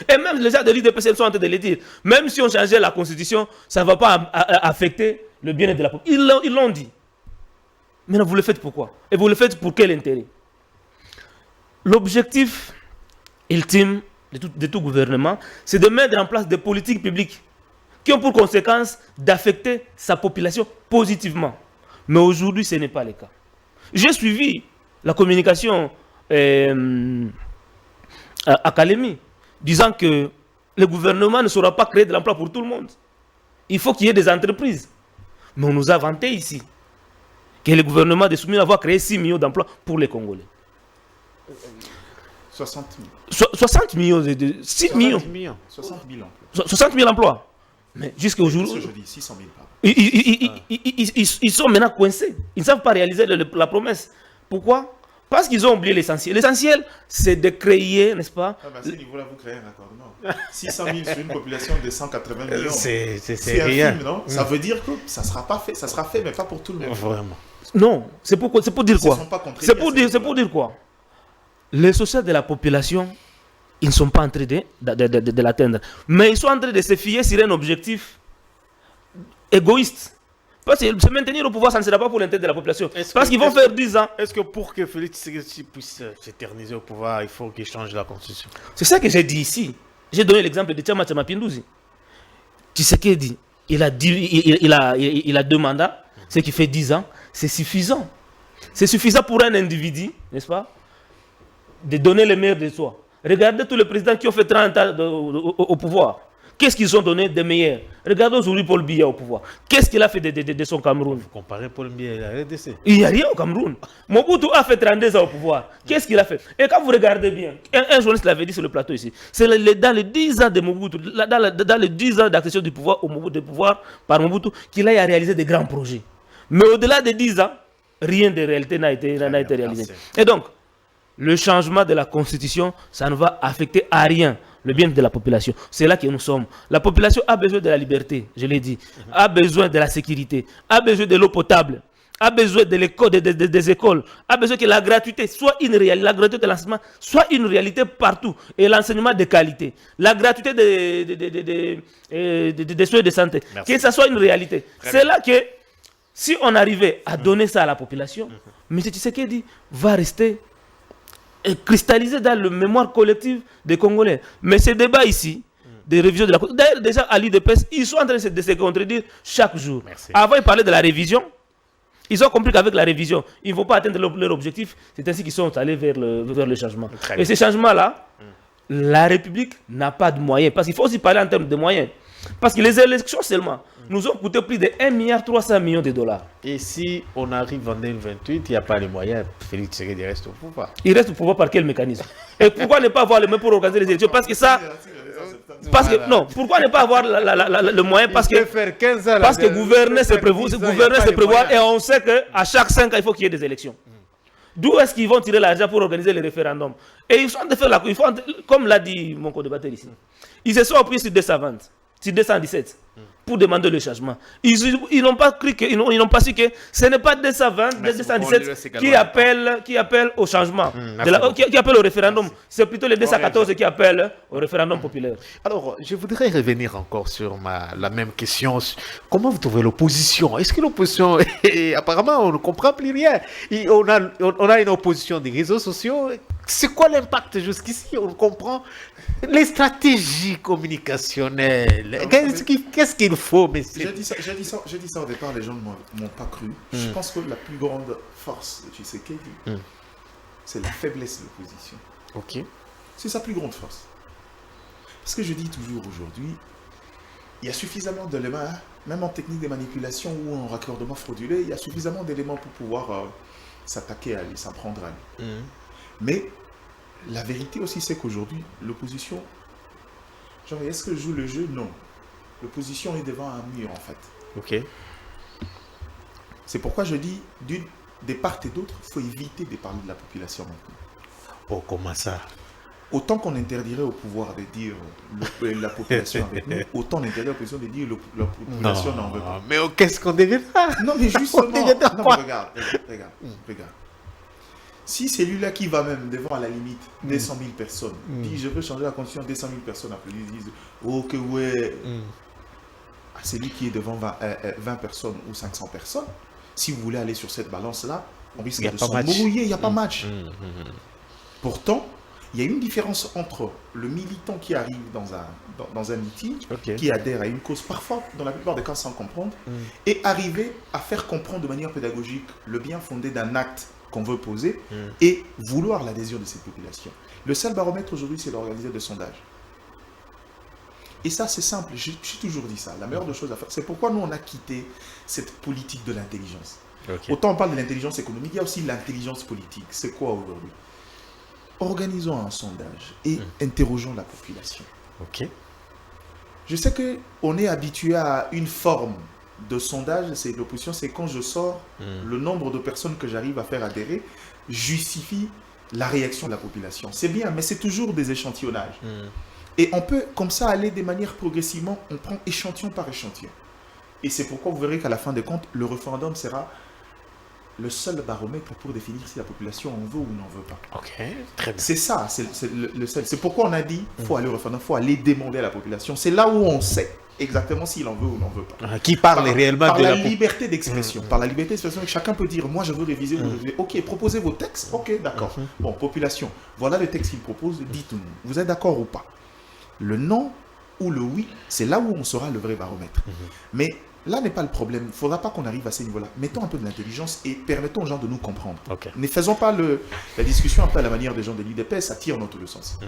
Et même les gens de l'IDPS sont en train de le dire. Même si on changeait la constitution, ça ne va pas affecter le bien-être de la population. Ils l'ont dit. Maintenant, vous le faites pourquoi? Et vous le faites pour quel intérêt? L'objectif ultime de tout gouvernement, c'est de mettre en place des politiques publiques qui ont pour conséquence d'affecter sa population positivement. Mais aujourd'hui, ce n'est pas le cas. J'ai suivi la communication à Kalemi, disant que le gouvernement ne saura pas créer de l'emploi pour tout le monde. Il faut qu'il y ait des entreprises. Mais on nous a vanté ici que le gouvernement de Soumis va créer 6 millions d'emplois pour les Congolais. 60 millions. 6 millions. 60 000 emplois. 60 000 emplois. Mais jusqu'à aujourd'hui. Je dis 600 000 pardon. Ils sont maintenant coincés. Ils ne savent pas réaliser la promesse. Pourquoi? Parce qu'ils ont oublié l'essentiel. L'essentiel, c'est de créer, n'est-ce pas? À ce niveau-là, vous créez un raccordement. 600 000 sur une population de 180 millions. C'est rien. Film, non? Ça veut dire que ça ne sera pas fait. Ça sera fait, mais pas pour tout le monde. Vraiment. Non, c'est pour dire quoi? C'est pour dire quoi? Les sociétés de la population, ils ne sont pas en train de l'atteindre. Mais ils sont en train de se fier sur un objectif égoïste. Parce que se maintenir au pouvoir, ça ne sera pas pour l'intérêt de la population. Parce qu'ils vont faire 10 ans. Est-ce que pour que Félix Tshisekedi puisse s'éterniser au pouvoir, il faut qu'il change la constitution? C'est ça que j'ai dit ici. J'ai donné l'exemple de Tchama Pinduzi. Tshisekedi, il a 2 mandats, ce qui fait 10 ans. C'est suffisant. C'est suffisant pour un individu, n'est-ce pas, de donner le meilleur de soi. Regardez tous les présidents qui ont fait 30 ans au pouvoir. Qu'est-ce qu'ils ont donné de meilleur? Regardez aujourd'hui Paul Biya au pouvoir. Qu'est-ce qu'il a fait de son Cameroun? Vous comparez Paul Biya et la RDC. Il n'y a rien au Cameroun. Mobutu a fait 32 ans au pouvoir. Qu'est-ce qu'il a fait? Et quand vous regardez bien, un journaliste l'avait dit sur le plateau ici, c'est dans les 10 ans de Mobutu, dans les 10 ans d'accession du pouvoir, par Mobutu, qu'il a réalisé des grands projets. Mais au-delà de 10 ans, rien de réalité n'a été réalisé. Et donc, le changement de la constitution, ça ne va affecter à rien le bien de la population. C'est là que nous sommes. La population a besoin de la liberté, je l'ai dit, a besoin de la sécurité, a besoin de l'eau potable, a besoin de l'école, des écoles, a besoin que la gratuité soit une réalité, la gratuité de l'enseignement soit une réalité partout, et l'enseignement de qualité, la gratuité des soins de santé, que ça soit une réalité. C'est là que, si on arrivait à donner ça à la population, M. Tshisekedi va rester cristallisé dans la mémoire collective des Congolais. Mais ce débat ici, des révisions de la Constitution, d'ailleurs déjà à l'IDPS, ils sont en train de se contredire chaque jour. Merci. Avant ils parlaient de la révision, ils ont compris qu'avec la révision, ils ne vont pas atteindre leur objectif. C'est ainsi qu'ils sont allés vers le changement. Et ces changements-là, la République n'a pas de moyens. Parce qu'il faut aussi parler en termes de moyens. Parce que les élections seulement nous ont coûté plus de 1,3 milliard de dollars. Et si on arrive en 2028, il n'y a pas les moyens, Félix Tshisekedi reste au pouvoir. Il reste au pouvoir par quel mécanisme? Et pourquoi ne pas avoir les moyens pour organiser les élections? Parce que ça... non, pourquoi ne pas avoir le moyen? Parce que gouverner, c'est prévoir, et on sait qu'à chaque 5 ans, il faut qu'il y ait des élections. D'où est-ce qu'ils vont tirer l'argent pour organiser les référendums? Et ils sont en train de faire comme l'a dit mon co-débatteur ici, ils se sont appuyés sur 220, sur 217 pour demander le changement. Ils n'ont pas cru ils n'ont pas su que ce n'est pas 220, 217 qui appellent au changement, qui appellent au référendum. C'est plutôt les 214 qui appellent au référendum populaire. Alors, je voudrais revenir encore sur la même question. Comment vous trouvez l'opposition? Est-ce que l'opposition, apparemment, on ne comprend plus rien. On a une opposition des réseaux sociaux. C'est quoi l'impact jusqu'ici? On comprend les stratégies communicationnelles. Qu'est-ce qu'il faut, messieurs? J'ai dit ça au départ, les gens ne m'ont pas cru. Je pense que la plus grande force de Tshisekedi, c'est la faiblesse de l'opposition. Ok. C'est sa plus grande force. Parce que je dis toujours aujourd'hui, il y a suffisamment d'éléments, même en technique de manipulation ou en raccordement frauduleux, il y a suffisamment d'éléments pour pouvoir s'attaquer à lui, s'en prendre à lui. Mais la vérité aussi, c'est qu'aujourd'hui, l'opposition, genre, est-ce que je joue le jeu? Non. L'opposition est devant un mur, en fait. Ok. C'est pourquoi je dis, des parts et d'autres, il faut éviter de parler de la population maintenant. Oh, comment ça? autant qu'on interdirait au pouvoir de dire la population avec nous, autant on interdirait à l'opposition de dire la population n'en veut pas. Mais qu'est-ce qu'on devait faire? Non, mais justement, devait faire non, quoi? mais regarde. Si c'est lui-là qui va même devant, à la limite, des 100 000 personnes, dit je veux changer la constitution, des 100 000 personnes applaudissent, disent oh que ouais, c'est lui qui est devant 20 personnes ou 500 personnes. Si vous voulez aller sur cette balance-là, on risque de s'embrouiller, il n'y a pas match. Pourtant, il y a une différence entre le militant qui arrive dans un meeting, qui adhère à une cause, parfois, dans la plupart des cas sans comprendre, et arriver à faire comprendre de manière pédagogique le bien fondé d'un acte qu'on veut poser et vouloir l'adhésion de cette population. Le seul baromètre aujourd'hui, c'est d'organiser des sondages. Et ça, c'est simple. J'ai toujours dit ça. La meilleure des choses à faire, c'est pourquoi nous, on a quitté cette politique de l'intelligence. Autant on parle de l'intelligence économique, il y a aussi l'intelligence politique. C'est quoi aujourd'hui? Organisons un sondage et interrogeons la population. Je sais qu'on est habitué à une forme de sondage, c'est l'opposition, c'est quand je sors, le nombre de personnes que j'arrive à faire adhérer justifie la réaction de la population. C'est bien, mais c'est toujours des échantillonnages. Et on peut comme ça aller de manière progressivement, on prend échantillon par échantillon. Et c'est pourquoi vous verrez qu'à la fin des comptes, le référendum sera le seul baromètre pour définir si la population en veut ou n'en veut pas. Très bien. C'est ça, c'est le seul. C'est pourquoi on a dit, il faut aller au référendum, il faut aller demander à la population. C'est là où on sait exactement s'il en veut ou n'en veut pas. Qui parle réellement par de la liberté d'expression. Par la liberté d'expression, chacun peut dire, moi je veux réviser, vous réviser. Ok, proposez vos textes. Ok, d'accord. Bon, population, voilà le texte qu'il propose, dites-nous. Vous êtes d'accord ou pas? Le non ou le oui, c'est là où on saura le vrai baromètre. Mais là n'est pas le problème. Il ne faudra pas qu'on arrive à ces niveaux-là. Mettons un peu de l'intelligence et permettons aux gens de nous comprendre. Ne faisons pas la discussion un peu à la manière des gens de l'UDP, ça tire dans tous les sens.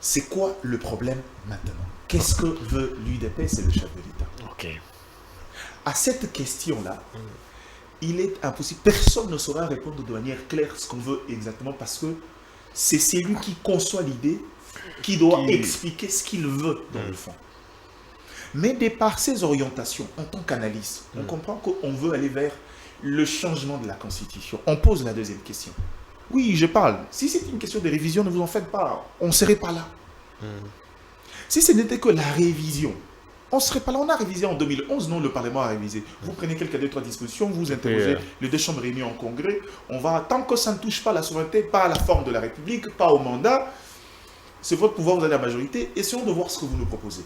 C'est quoi le problème maintenant? Qu'est-ce que veut l'UDP? C'est le chef de l'État. À cette question-là, il est impossible. Personne ne saura répondre de manière claire ce qu'on veut exactement parce que c'est celui qui conçoit l'idée qui doit expliquer ce qu'il veut dans le fond. Mais de par ses orientations, en tant qu'analyste, on comprend qu'on veut aller vers le changement de la Constitution. On pose la deuxième question. Oui, je parle. Si c'est une question de révision, ne vous en faites pas. On ne serait pas là. Si ce n'était que la révision, on ne serait pas là. On a révisé en 2011, non, le Parlement a révisé. Vous prenez quelques deux, trois dispositions, vous interrogez les deux chambres réunies en congrès. On va, tant que ça ne touche pas à la souveraineté, pas à la forme de la République, pas au mandat, c'est votre pouvoir, vous avez la majorité. Essayons de voir ce que vous nous proposez.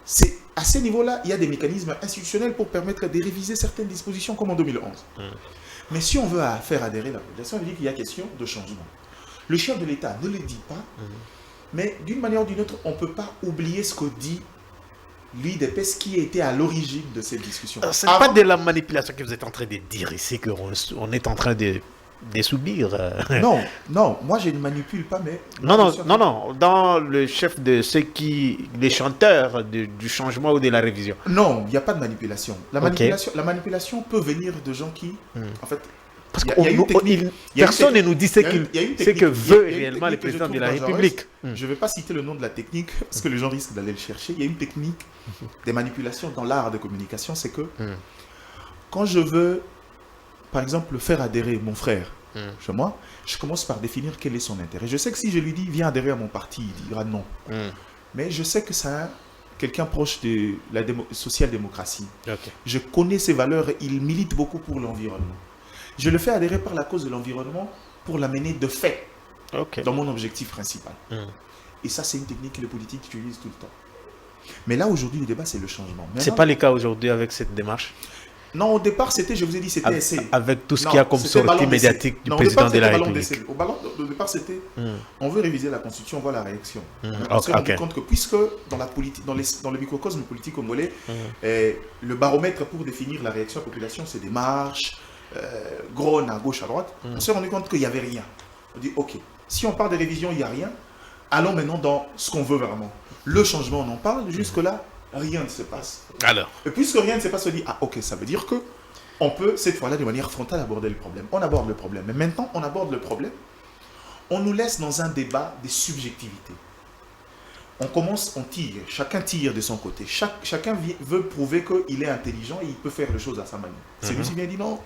C'est à ce niveau-là, il y a des mécanismes institutionnels pour permettre de réviser certaines dispositions comme en 2011. Mais si on veut faire adhérer la population, on dit qu'il y a question de changement. Le chef de l'État ne le dit pas, mais d'une manière ou d'une autre, on ne peut pas oublier ce que dit l'UDP, ce qui a été à l'origine de cette discussion. Ce n'est pas de la manipulation que vous êtes en train de dire ici, qu'on est en train de subir. Non, moi je ne manipule pas, mais... Non, dans le chef de ceux les chanteurs du changement ou de la révision. Non, il n'y a pas de manipulation. La manipulation peut venir de gens qui, en fait... Parce que personne ne nous dit ce que veut réellement le président de la République. Je ne vais pas citer le nom de la technique, parce que les gens risquent d'aller le chercher. Il y a une technique des manipulations dans l'art de communication, c'est que quand je veux, par exemple, faire adhérer mon frère chez moi, je commence par définir quel est son intérêt. Je sais que si je lui dis, viens adhérer à mon parti, il dira non. Mais je sais que c'est quelqu'un proche de la social-démocratie. Je connais ses valeurs, il milite beaucoup pour l'environnement. Je le fais adhérer par la cause de l'environnement pour l'amener de fait dans mon objectif principal. Et ça, c'est une technique que les politiques utilisent tout le temps. Mais là, aujourd'hui, le débat, c'est le changement. Ce n'est pas le cas aujourd'hui avec cette démarche? Non, au départ, c'était, je vous ai dit, c'était essai. Avec tout ce qu'il y a comme sortie médiatique du président de la République. Au départ, c'était, on veut réviser la Constitution, on voit la réaction. On s'est rendu compte que puisque dans la politique, dans le microcosme politique congolais, le baromètre pour définir la réaction de la population, c'est des marches, Grone à gauche, à droite, on s'est rendu compte qu'il n'y avait rien. On dit, ok, si on parle de révision, il n'y a rien, allons maintenant dans ce qu'on veut vraiment. Le changement, on en parle, jusque-là, rien ne se passe. Alors. Et puisque rien ne se passe, on dit, ah ok, ça veut dire que on peut, cette fois-là, de manière frontale, aborder le problème. On aborde le problème. Mais maintenant, on aborde le problème, on nous laisse dans un débat des subjectivités. On commence, on tire, chacun tire de son côté. Chacun veut prouver qu'il est intelligent et il peut faire les choses à sa manière. Celui-ci vient dire non,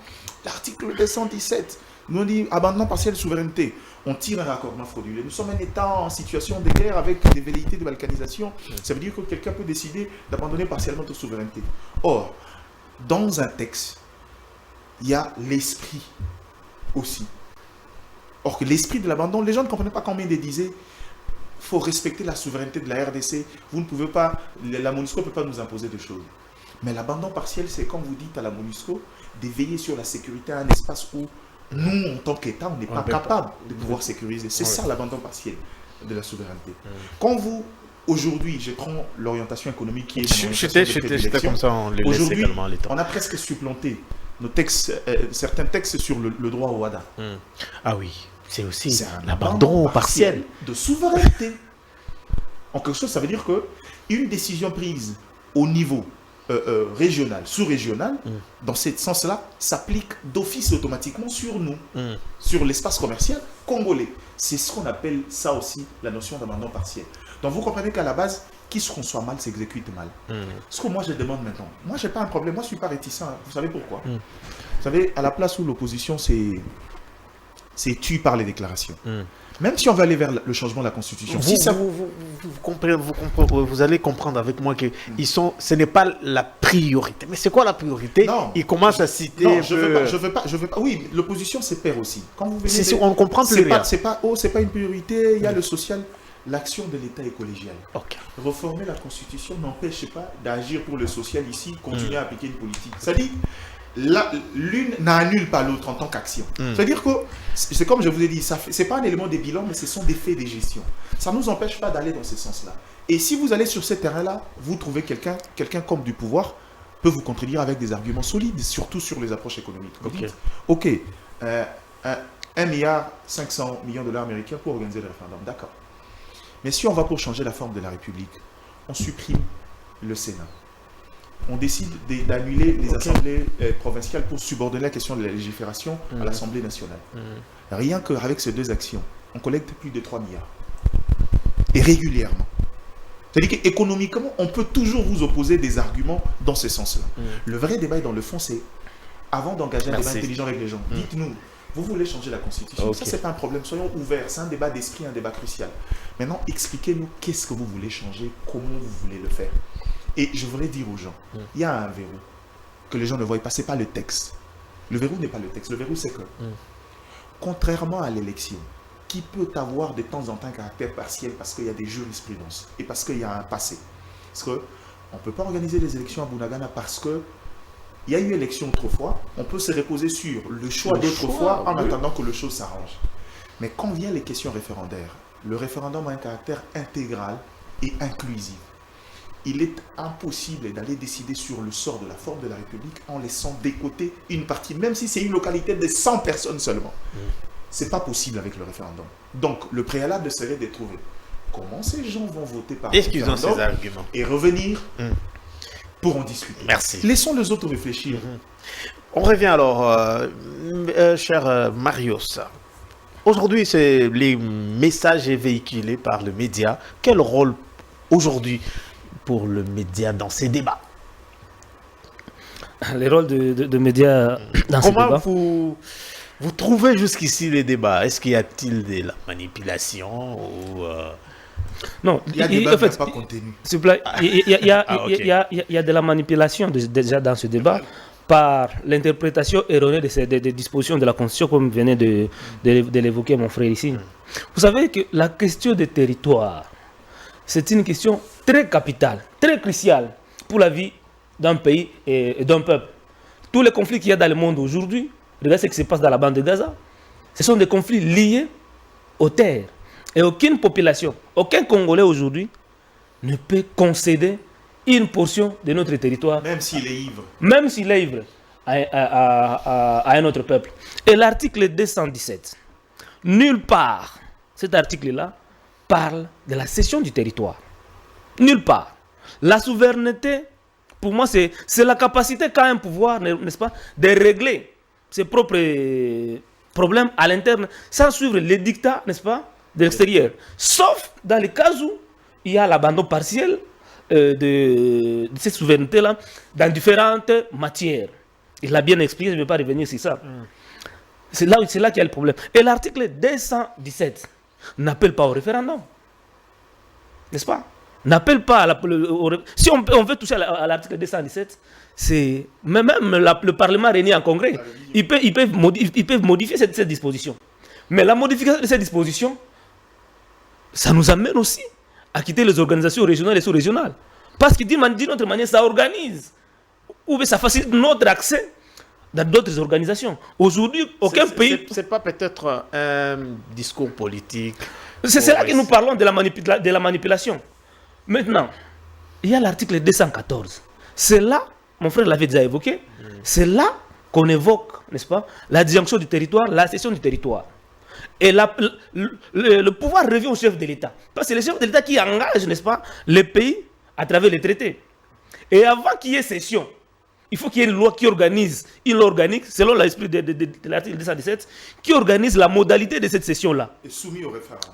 l'article 217, Nous on dit abandon partiel de souveraineté. On tire un raccordement frauduleux. Nous sommes un État en situation de guerre avec des velléités de balkanisation. Ça veut dire que quelqu'un peut décider d'abandonner partiellement toute souveraineté. Or, dans un texte, il y a l'esprit aussi. Or que l'esprit de l'abandon, les gens ne comprenaient pas quand Médé disait il faut respecter la souveraineté de la RDC. Vous ne pouvez pas, la MONUSCO ne peut pas nous imposer des choses. Mais l'abandon partiel, c'est quand vous dites à la MONUSCO de veiller sur la sécurité à un espace où nous, en tant qu'État, on n'est pas capable de pouvoir sécuriser. C'est ça l'abandon partiel de la souveraineté. Quand vous, aujourd'hui, je prends l'orientation économique qui est... J'étais comme ça, on les laisse également l'État. On a presque supplanté nos textes, certains textes sur le droit au WADA. Ah oui, c'est aussi l'abandon partiel de souveraineté. En quelque chose, ça veut dire que une décision prise au niveau régional, sous-régional, dans ce sens-là, s'applique d'office automatiquement sur nous, sur l'espace commercial congolais. C'est ce qu'on appelle ça aussi la notion d'abandon partiel. Donc vous comprenez qu'à la base, qui se conçoit mal s'exécute mal. Ce que moi je demande maintenant, moi j'ai pas un problème, moi je suis pas réticent. Vous savez pourquoi? Vous savez, à la place où l'opposition c'est tue par les déclarations. Même si on veut aller vers le changement de la Constitution. Vous allez comprendre avec moi que ce n'est pas la priorité. Mais c'est quoi la priorité? Non. Ils commencent à citer... Non, je veux pas. Oui, l'opposition c'est père aussi. Quand vous venez on comprend plus rien. C'est pas une priorité, il y a le social. L'action de l'État est collégiale. Reformer la Constitution n'empêche pas d'agir pour le social ici, continuer à appliquer une politique. C'est-à-dire, l'une n'annule pas l'autre en tant qu'action. C'est-à-dire que, c'est comme je vous ai dit, ce n'est pas un élément des bilans, mais ce sont des faits de gestion. Ça ne nous empêche pas d'aller dans ce sens-là. Et si vous allez sur ce terrain-là, vous trouvez quelqu'un comme du pouvoir, peut vous contredire avec des arguments solides, surtout sur les approches économiques. Vous dites, ok, 1,5 milliard $ américains pour organiser le référendum, d'accord. Mais si on va pour changer la forme de la République, on supprime le Sénat. On décide d'annuler les assemblées provinciales pour subordonner la question de la légifération à l'Assemblée nationale. Rien qu'avec ces deux actions, on collecte plus de 3 milliards. Et régulièrement. C'est-à-dire qu'économiquement, on peut toujours vous opposer des arguments dans ce sens-là. Le vrai débat est dans le fond, c'est avant d'engager un débat intelligent avec les gens, dites-nous, vous voulez changer la Constitution. Ça, c'est pas un problème. Soyons ouverts. C'est un débat d'esprit, un débat crucial. Maintenant, expliquez-nous qu'est-ce que vous voulez changer, comment vous voulez le faire. Et je voudrais dire aux gens, il y a un verrou que les gens ne voient pas. Ce n'est pas le texte. Le verrou n'est pas le texte. Le verrou, c'est que, contrairement à l'élection, qui peut avoir de temps en temps un caractère partiel parce qu'il y a des jurisprudences et parce qu'il y a un passé. Parce qu'on ne peut pas organiser les élections à Bunagana parce que il y a eu élection autrefois, on peut se reposer sur le choix d'autrefois en attendant que les choses s'arrangent. Mais quand vient les questions référendaires, le référendum a un caractère intégral et inclusif. Il est impossible d'aller décider sur le sort de la forme de la République en laissant de côté une partie, même si c'est une localité de 100 personnes seulement. Ce n'est pas possible avec le référendum. Donc, le préalable serait de trouver comment ces gens vont voter par référendum. Est-ce qu'ils ont ces arguments? Et revenir pour en discuter. Merci. Laissons les autres réfléchir. On revient alors, cher Marius. Aujourd'hui, c'est les messages véhiculés par le média. Quel rôle aujourd'hui pour le média dans ces débats? Les rôles de médias dans ces débats. Comment vous trouvez jusqu'ici les débats? Est-ce qu'il y a-t-il de la manipulation ou Non, il y a des débats pas contenus. Il y a de la manipulation déjà dans ce débat par l'interprétation erronée des dispositions de la Constitution, comme venait de l'évoquer mon frère ici. Vous savez que la question des territoires, c'est une question très capitale, très cruciale pour la vie d'un pays et d'un peuple. Tous les conflits qu'il y a dans le monde aujourd'hui, regardez ce qui se passe dans la bande de Gaza, ce sont des conflits liés aux terres. Et aucune population, aucun Congolais aujourd'hui ne peut concéder une portion de notre territoire. Même s'il est ivre. Même s'il est ivre à un autre peuple. Et l'article 217, nulle part, cet article-là, parle de la cession du territoire. Nulle part. La souveraineté, pour moi, c'est la capacité qu'a un pouvoir, n'est-ce pas, de régler ses propres problèmes à l'interne sans suivre les dictats, n'est-ce pas, de l'extérieur. Sauf dans les cas où il y a l'abandon partiel de cette souveraineté-là dans différentes matières. Il l'a bien expliqué, je ne vais pas revenir sur ça. C'est là qu'il y a le problème. Et l'article 217 n'appelle pas au référendum. N'est-ce pas? N'appelle pas si on veut toucher à l'article 217, c'est même le Parlement réuni en congrès, ils peuvent modifier cette disposition. Mais la modification de cette disposition, ça nous amène aussi à quitter les organisations régionales et sous-régionales. Parce que d'une autre manière, ça organise, ou bien ça facilite notre accès dans d'autres organisations. Aujourd'hui, aucun pays... C'est pas peut-être un discours politique. C'est là que nous parlons de la manipulation. Maintenant, il y a l'article 214. C'est là, mon frère l'avait déjà évoqué, c'est là qu'on évoque, n'est-ce pas, la disjonction du territoire, la cession du territoire. Et le pouvoir revient au chef de l'État. Parce que c'est le chef de l'État qui engage, n'est-ce pas, les pays à travers les traités. Et avant qu'il y ait cession, il faut qu'il y ait une loi qui organise, une loi organique, selon l'esprit de l'article 217, qui organise la modalité de cette cession-là. Et soumis au référendum.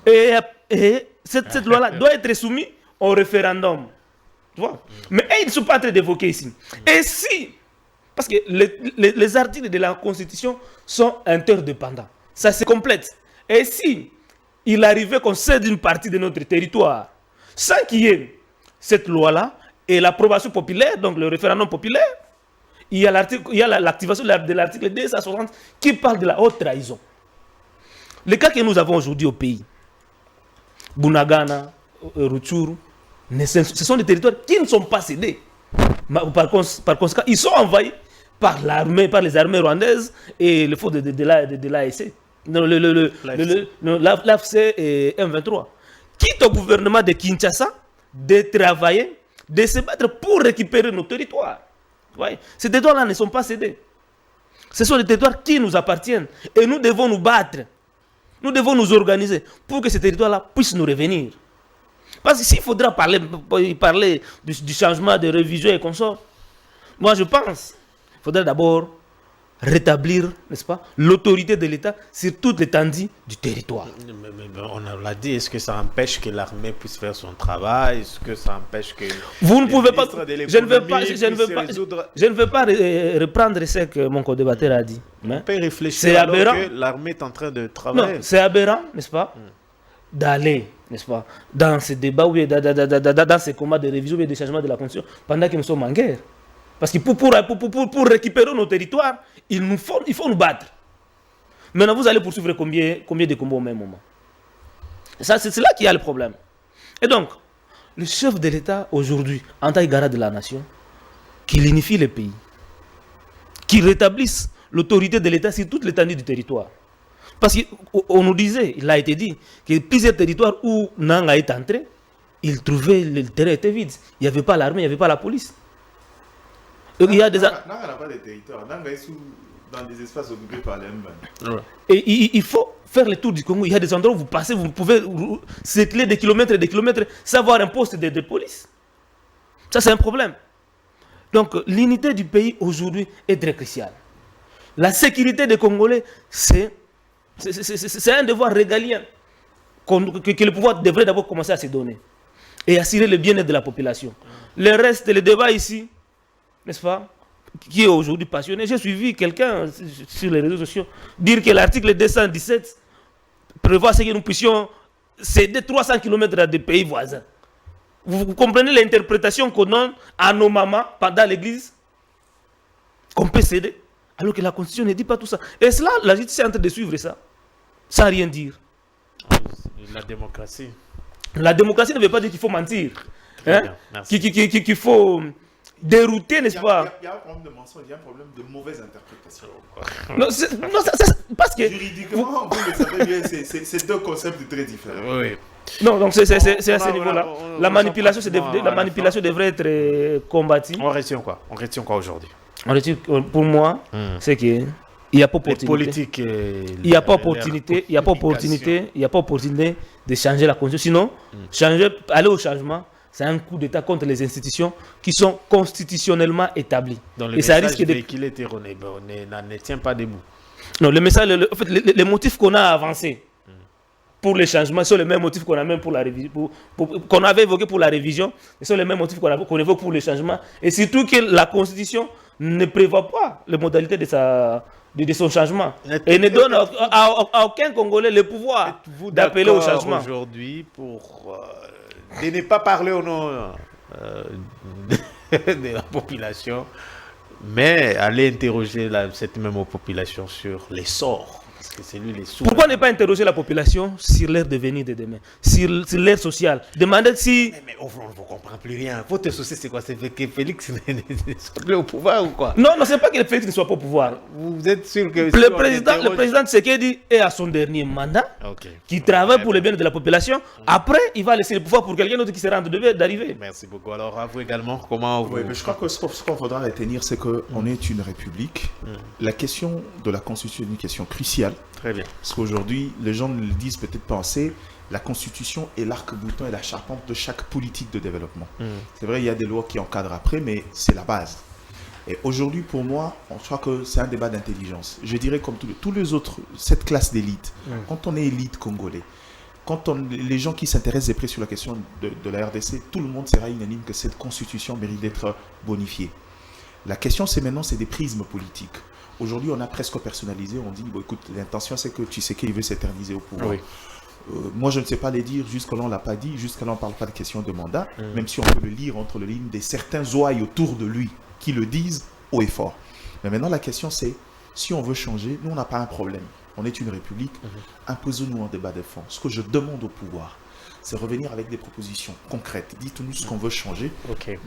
Et cette loi-là doit être soumise au référendum. Tu vois? Mais ils ne sont pas en train d'évoquer ici. Et si, parce que les articles de la Constitution sont interdépendants, ça se complète. Et si il arrivait qu'on cède une partie de notre territoire, sans qu'il y ait cette loi-là et l'approbation populaire, donc le référendum populaire, il y a l'activation de l'article 260 qui parle de la haute trahison. Les cas que nous avons aujourd'hui au pays, Bunagana, Rutshuru, ce sont des territoires qui ne sont pas cédés. Par conséquent, ils sont envahis par l'armée, par les armées rwandaises et les forces de l'AFC. L'AFC et M23. Quitte au gouvernement de Kinshasa de travailler, de se battre pour récupérer nos territoires. Ouais. Ces territoires-là ne sont pas cédés. Ce sont des territoires qui nous appartiennent. Et nous devons nous battre. Nous devons nous organiser pour que ces territoires-là puissent nous revenir. Parce que s'il faudra parler du changement de révision et consorts, moi je pense qu'il faudrait d'abord rétablir, n'est-ce pas, l'autorité de l'État sur toute l'étendue du territoire. Mais on l'a dit, est-ce que ça empêche que l'armée puisse faire son travail? Est-ce que ça empêche que... Vous ne pouvez pas... Je ne veux pas reprendre ce que mon co-débatteur a dit. On peut réfléchir alors que l'armée est en train de travailler. Non, c'est aberrant, n'est-ce pas, d'aller, n'est-ce pas, dans ces débats ou dans ces combats de révision et de changement de la Constitution pendant que nous sommes en guerre. Parce que pour récupérer nos territoires, il faut nous battre. Maintenant, vous allez poursuivre combien de combats au même moment? C'est là qu'il y a le problème. Et donc, le chef de l'État aujourd'hui, en tant que garant de la nation, qu'il unifie le pays, qu'il rétablisse l'autorité de l'État sur toute l'étendue du territoire. Parce qu'on nous disait, il a été dit, que plusieurs territoires où Nanga est entré, il trouvait le terrain était vide. Il n'y avait pas l'armée, il n'y avait pas la police. Il y a Nanga n'a pas de territoire. Nanga est dans des espaces occupés par les M20. Et il faut faire le tour du Congo. Il y a des endroits où vous passez, vous pouvez circuler des kilomètres et des kilomètres sans avoir un poste de police. Ça, c'est un problème. Donc, l'unité du pays aujourd'hui est très cruciale. La sécurité des Congolais, c'est un devoir régalien que le pouvoir devrait d'abord commencer à se donner et assurer le bien-être de la population. Le reste, le débat ici, n'est-ce pas, qui est aujourd'hui passionné. J'ai suivi quelqu'un sur les réseaux sociaux dire que l'article 217 prévoit que nous puissions céder 300 km à des pays voisins. Vous comprenez l'interprétation qu'on donne à nos mamans pendant l'église? Qu'on peut céder? Alors que la Constitution ne dit pas tout ça. Et cela, la justice est en train de suivre ça, sans rien dire. La démocratie. La démocratie ne veut pas dire qu'il faut mentir. Hein? Qu'il faut dérouter, n'est-ce pas? Il y a un problème de mensonge, il y a un problème de mauvaise interprétation. Non, parce que... Juridiquement, vous le savez bien, c'est deux concepts très différents. Oui. Non, donc c'est à ce niveau-là. La manipulation devrait être combattue. On retient quoi? On retient quoi aujourd'hui? On retient, pour moi, c'est que il n'y a pas opportunité. Il n'y a pas opportunité. Il n'y a pas opportunité. Il n'y a pas opportunité de changer la constitution. Sinon, aller au changement, c'est un coup d'État contre les institutions qui sont constitutionnellement établies. Donc le message qu'il est erroné, ne tient pas debout. Non, le message, en fait, les motifs qu'on a avancés pour les changements sont les mêmes motifs qu'on a même pour la révision, qu'on avait évoqués pour la révision, ce sont les mêmes motifs qu'on évoque pour les changements. Et surtout que la Constitution ne prévoit pas les modalités de son changement. Et ne donne à aucun Congolais le pouvoir d'appeler au changement. Aujourd'hui, pour de ne pas parler au nom de la population, mais aller interroger cette même population sur les sorts. Parce que c'est lui les souverains. Pourquoi ne pas interroger la population sur leur devenir de demain, sur leur social? Demander si... Mais on ne comprend plus rien. Votre souci, c'est quoi? C'est que Félix ne soit plus au pouvoir ou quoi? Non, c'est pas que Félix ne soit pas au pouvoir. Vous êtes sûr que... Le président Tshisekedi est à son dernier mandat, qui travaille pour le bien de la population. Après, il va laisser le pouvoir pour quelqu'un d'autre qui sera en train d'arriver. Merci beaucoup. Alors, à vous également, comment vous... Oui, mais je crois que ce qu'on faudra retenir, c'est qu'on est une république. La question de la Constitution est une question cruciale. Très bien. Parce qu'aujourd'hui, les gens le disent peut-être pas assez, la Constitution est l'arc-bouton et la charpente de chaque politique de développement. C'est vrai, il y a des lois qui encadrent après, mais c'est la base. Et aujourd'hui, pour moi, je crois que c'est un débat d'intelligence. Je dirais comme tous les autres, cette classe d'élite, quand on est élite congolais, les gens qui s'intéressent de près sur la question de la RDC, tout le monde sera unanime que cette Constitution mérite d'être bonifiée. La question, c'est maintenant, c'est des prismes politiques. Aujourd'hui, on a presque personnalisé. On dit, bon, écoute, l'intention, c'est que Tshisekedi veut s'éterniser au pouvoir. Oui. Moi, je ne sais pas les dire. Jusqu'à là, on ne l'a pas dit. Jusqu'à là, on ne parle pas de question de mandat. Même si on peut le lire entre les lignes des certains ouailles autour de lui qui le disent haut et fort. Mais maintenant, la question, c'est, si on veut changer, nous, on n'a pas un problème. On est une république. Imposons-nous un débat de fond. Ce que je demande au pouvoir, c'est revenir avec des propositions concrètes. Dites-nous ce qu'on veut changer.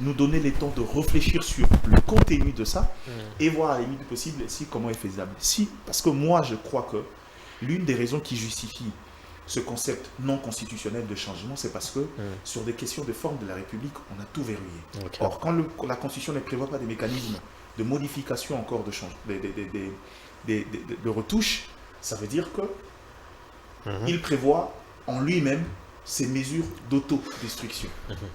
Nous donner le temps de réfléchir sur le contenu de ça et voir à la limite possible si comment est faisable. Parce que moi, je crois que l'une des raisons qui justifie ce concept non constitutionnel de changement, c'est parce que sur des questions de forme de la République, on a tout verrouillé. Or, quand la Constitution ne prévoit pas des mécanismes de modification encore de changement, de retouches, ça veut dire que il prévoit en lui-même ces mesures d'autodestruction.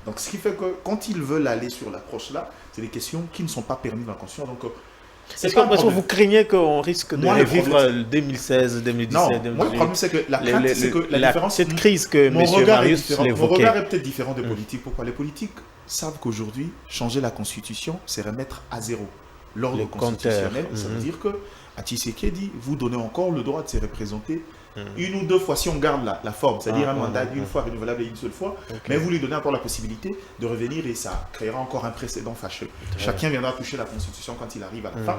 Donc, ce qui fait que quand ils veulent aller sur l'approche-là, c'est des questions qui ne sont pas permises dans la Constitution. Donc, est-ce que vous craignez qu'on risque de revivre 2016, 2017, non, 2018? Moi, le problème, c'est que la crainte, c'est que la différence... Cette crise que M. Marius l'évoquait... Mon regard est peut-être différent des politiques. Pourquoi? Les politiques savent qu'aujourd'hui, changer la Constitution, c'est remettre à zéro l'ordre constitutionnel. Ça veut dire que à Tshisekedi, vous donnez encore le droit de se représenter une ou deux fois si on garde la forme, c'est-à-dire un mandat d'une fois renouvelable et une seule fois, mais vous lui donnez encore la possibilité de revenir et ça créera encore un précédent fâcheux. Chacun viendra toucher la Constitution quand il arrive à la fin.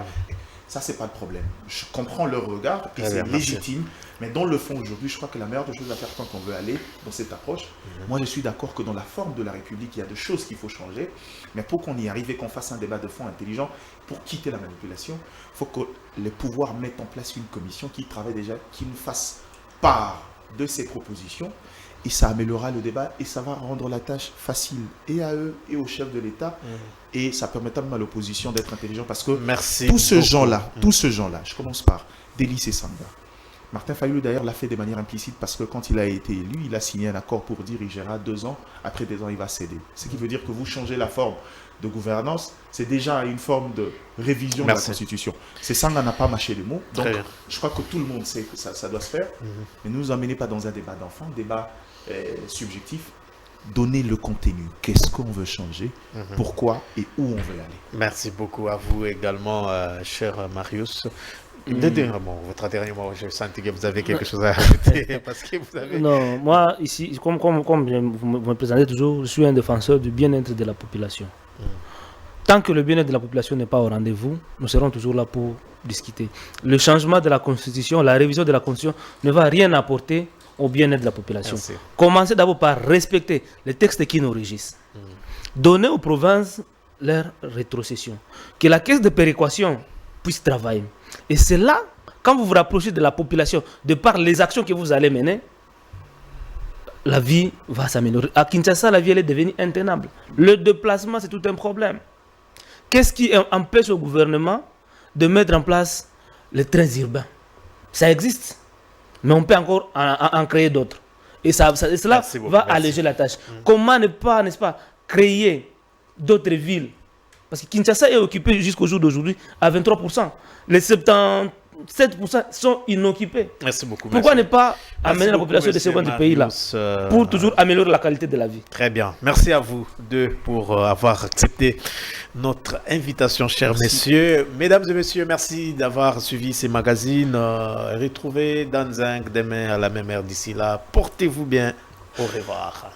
Ça, c'est pas le problème. Je comprends leur regard et c'est légitime, mais dans le fond, aujourd'hui, je crois que la meilleure des choses à faire quand on veut aller dans cette approche, moi, je suis d'accord que dans la forme de la République, il y a des choses qu'il faut changer, mais pour qu'on y arrive et qu'on fasse un débat de fond intelligent, pour quitter la manipulation, il faut que les pouvoirs mettent en place une commission qui travaille déjà, qui nous fasse part de ces propositions, et ça améliorera le débat et ça va rendre la tâche facile et à eux et aux chefs de l'État et ça permettra même à l'opposition d'être intelligent parce que tous ces gens-là, je commence par Délice et Sanga. Martin Fayulu d'ailleurs l'a fait de manière implicite parce que quand il a été élu, il a signé un accord pour dirigera 2 ans, après 2 ans il va céder. Ce qui veut dire que vous changez la forme de gouvernance, c'est déjà une forme de révision de la Constitution. C'est Sanga n'a pas mâché les mots, donc je crois que tout le monde sait que ça doit se faire, mais ne nous emmenez pas dans un débat d'enfant, débat subjectif, donner le contenu, qu'est-ce qu'on veut changer, pourquoi et où on veut aller. Merci beaucoup à vous également, cher Marius. Votre dernier mot, je sens que vous avez quelque chose à ajouter parce que vous avez... Non, moi ici, comme vous me présentez toujours, je suis un défenseur du bien-être de la population. Tant que le bien-être de la population n'est pas au rendez-vous, nous serons toujours là pour discuter. Le changement de la Constitution, la révision de la Constitution ne va rien apporter au bien-être de la population. Merci. Commencez d'abord par respecter les textes qui nous régissent. Donnez aux provinces leur rétrocession. Que la caisse de péréquation puisse travailler. Et c'est là, quand vous vous rapprochez de la population, de par les actions que vous allez mener, la vie va s'améliorer. À Kinshasa, la vie elle est devenue intenable. Le déplacement, c'est tout un problème. Qu'est-ce qui empêche au gouvernement de mettre en place les trains urbains? Ça existe, mais on peut encore en créer d'autres. Et cela va alléger la tâche. Comment ne pas, n'est-ce pas, créer d'autres villes? Parce que Kinshasa est occupé jusqu'au jour d'aujourd'hui à 23%. Les 7% sont inoccupés. Merci beaucoup. Pourquoi merci. ne pas Merci amener la beaucoup, population de ce monsieur pays-là Marius, pour toujours améliorer la qualité de la vie? Très bien. Merci à vous deux pour avoir accepté notre invitation, chers messieurs. Mesdames et messieurs, merci d'avoir suivi ces magazines. Retrouvez Danzang demain à la même heure. D'ici là, portez-vous bien. Au revoir.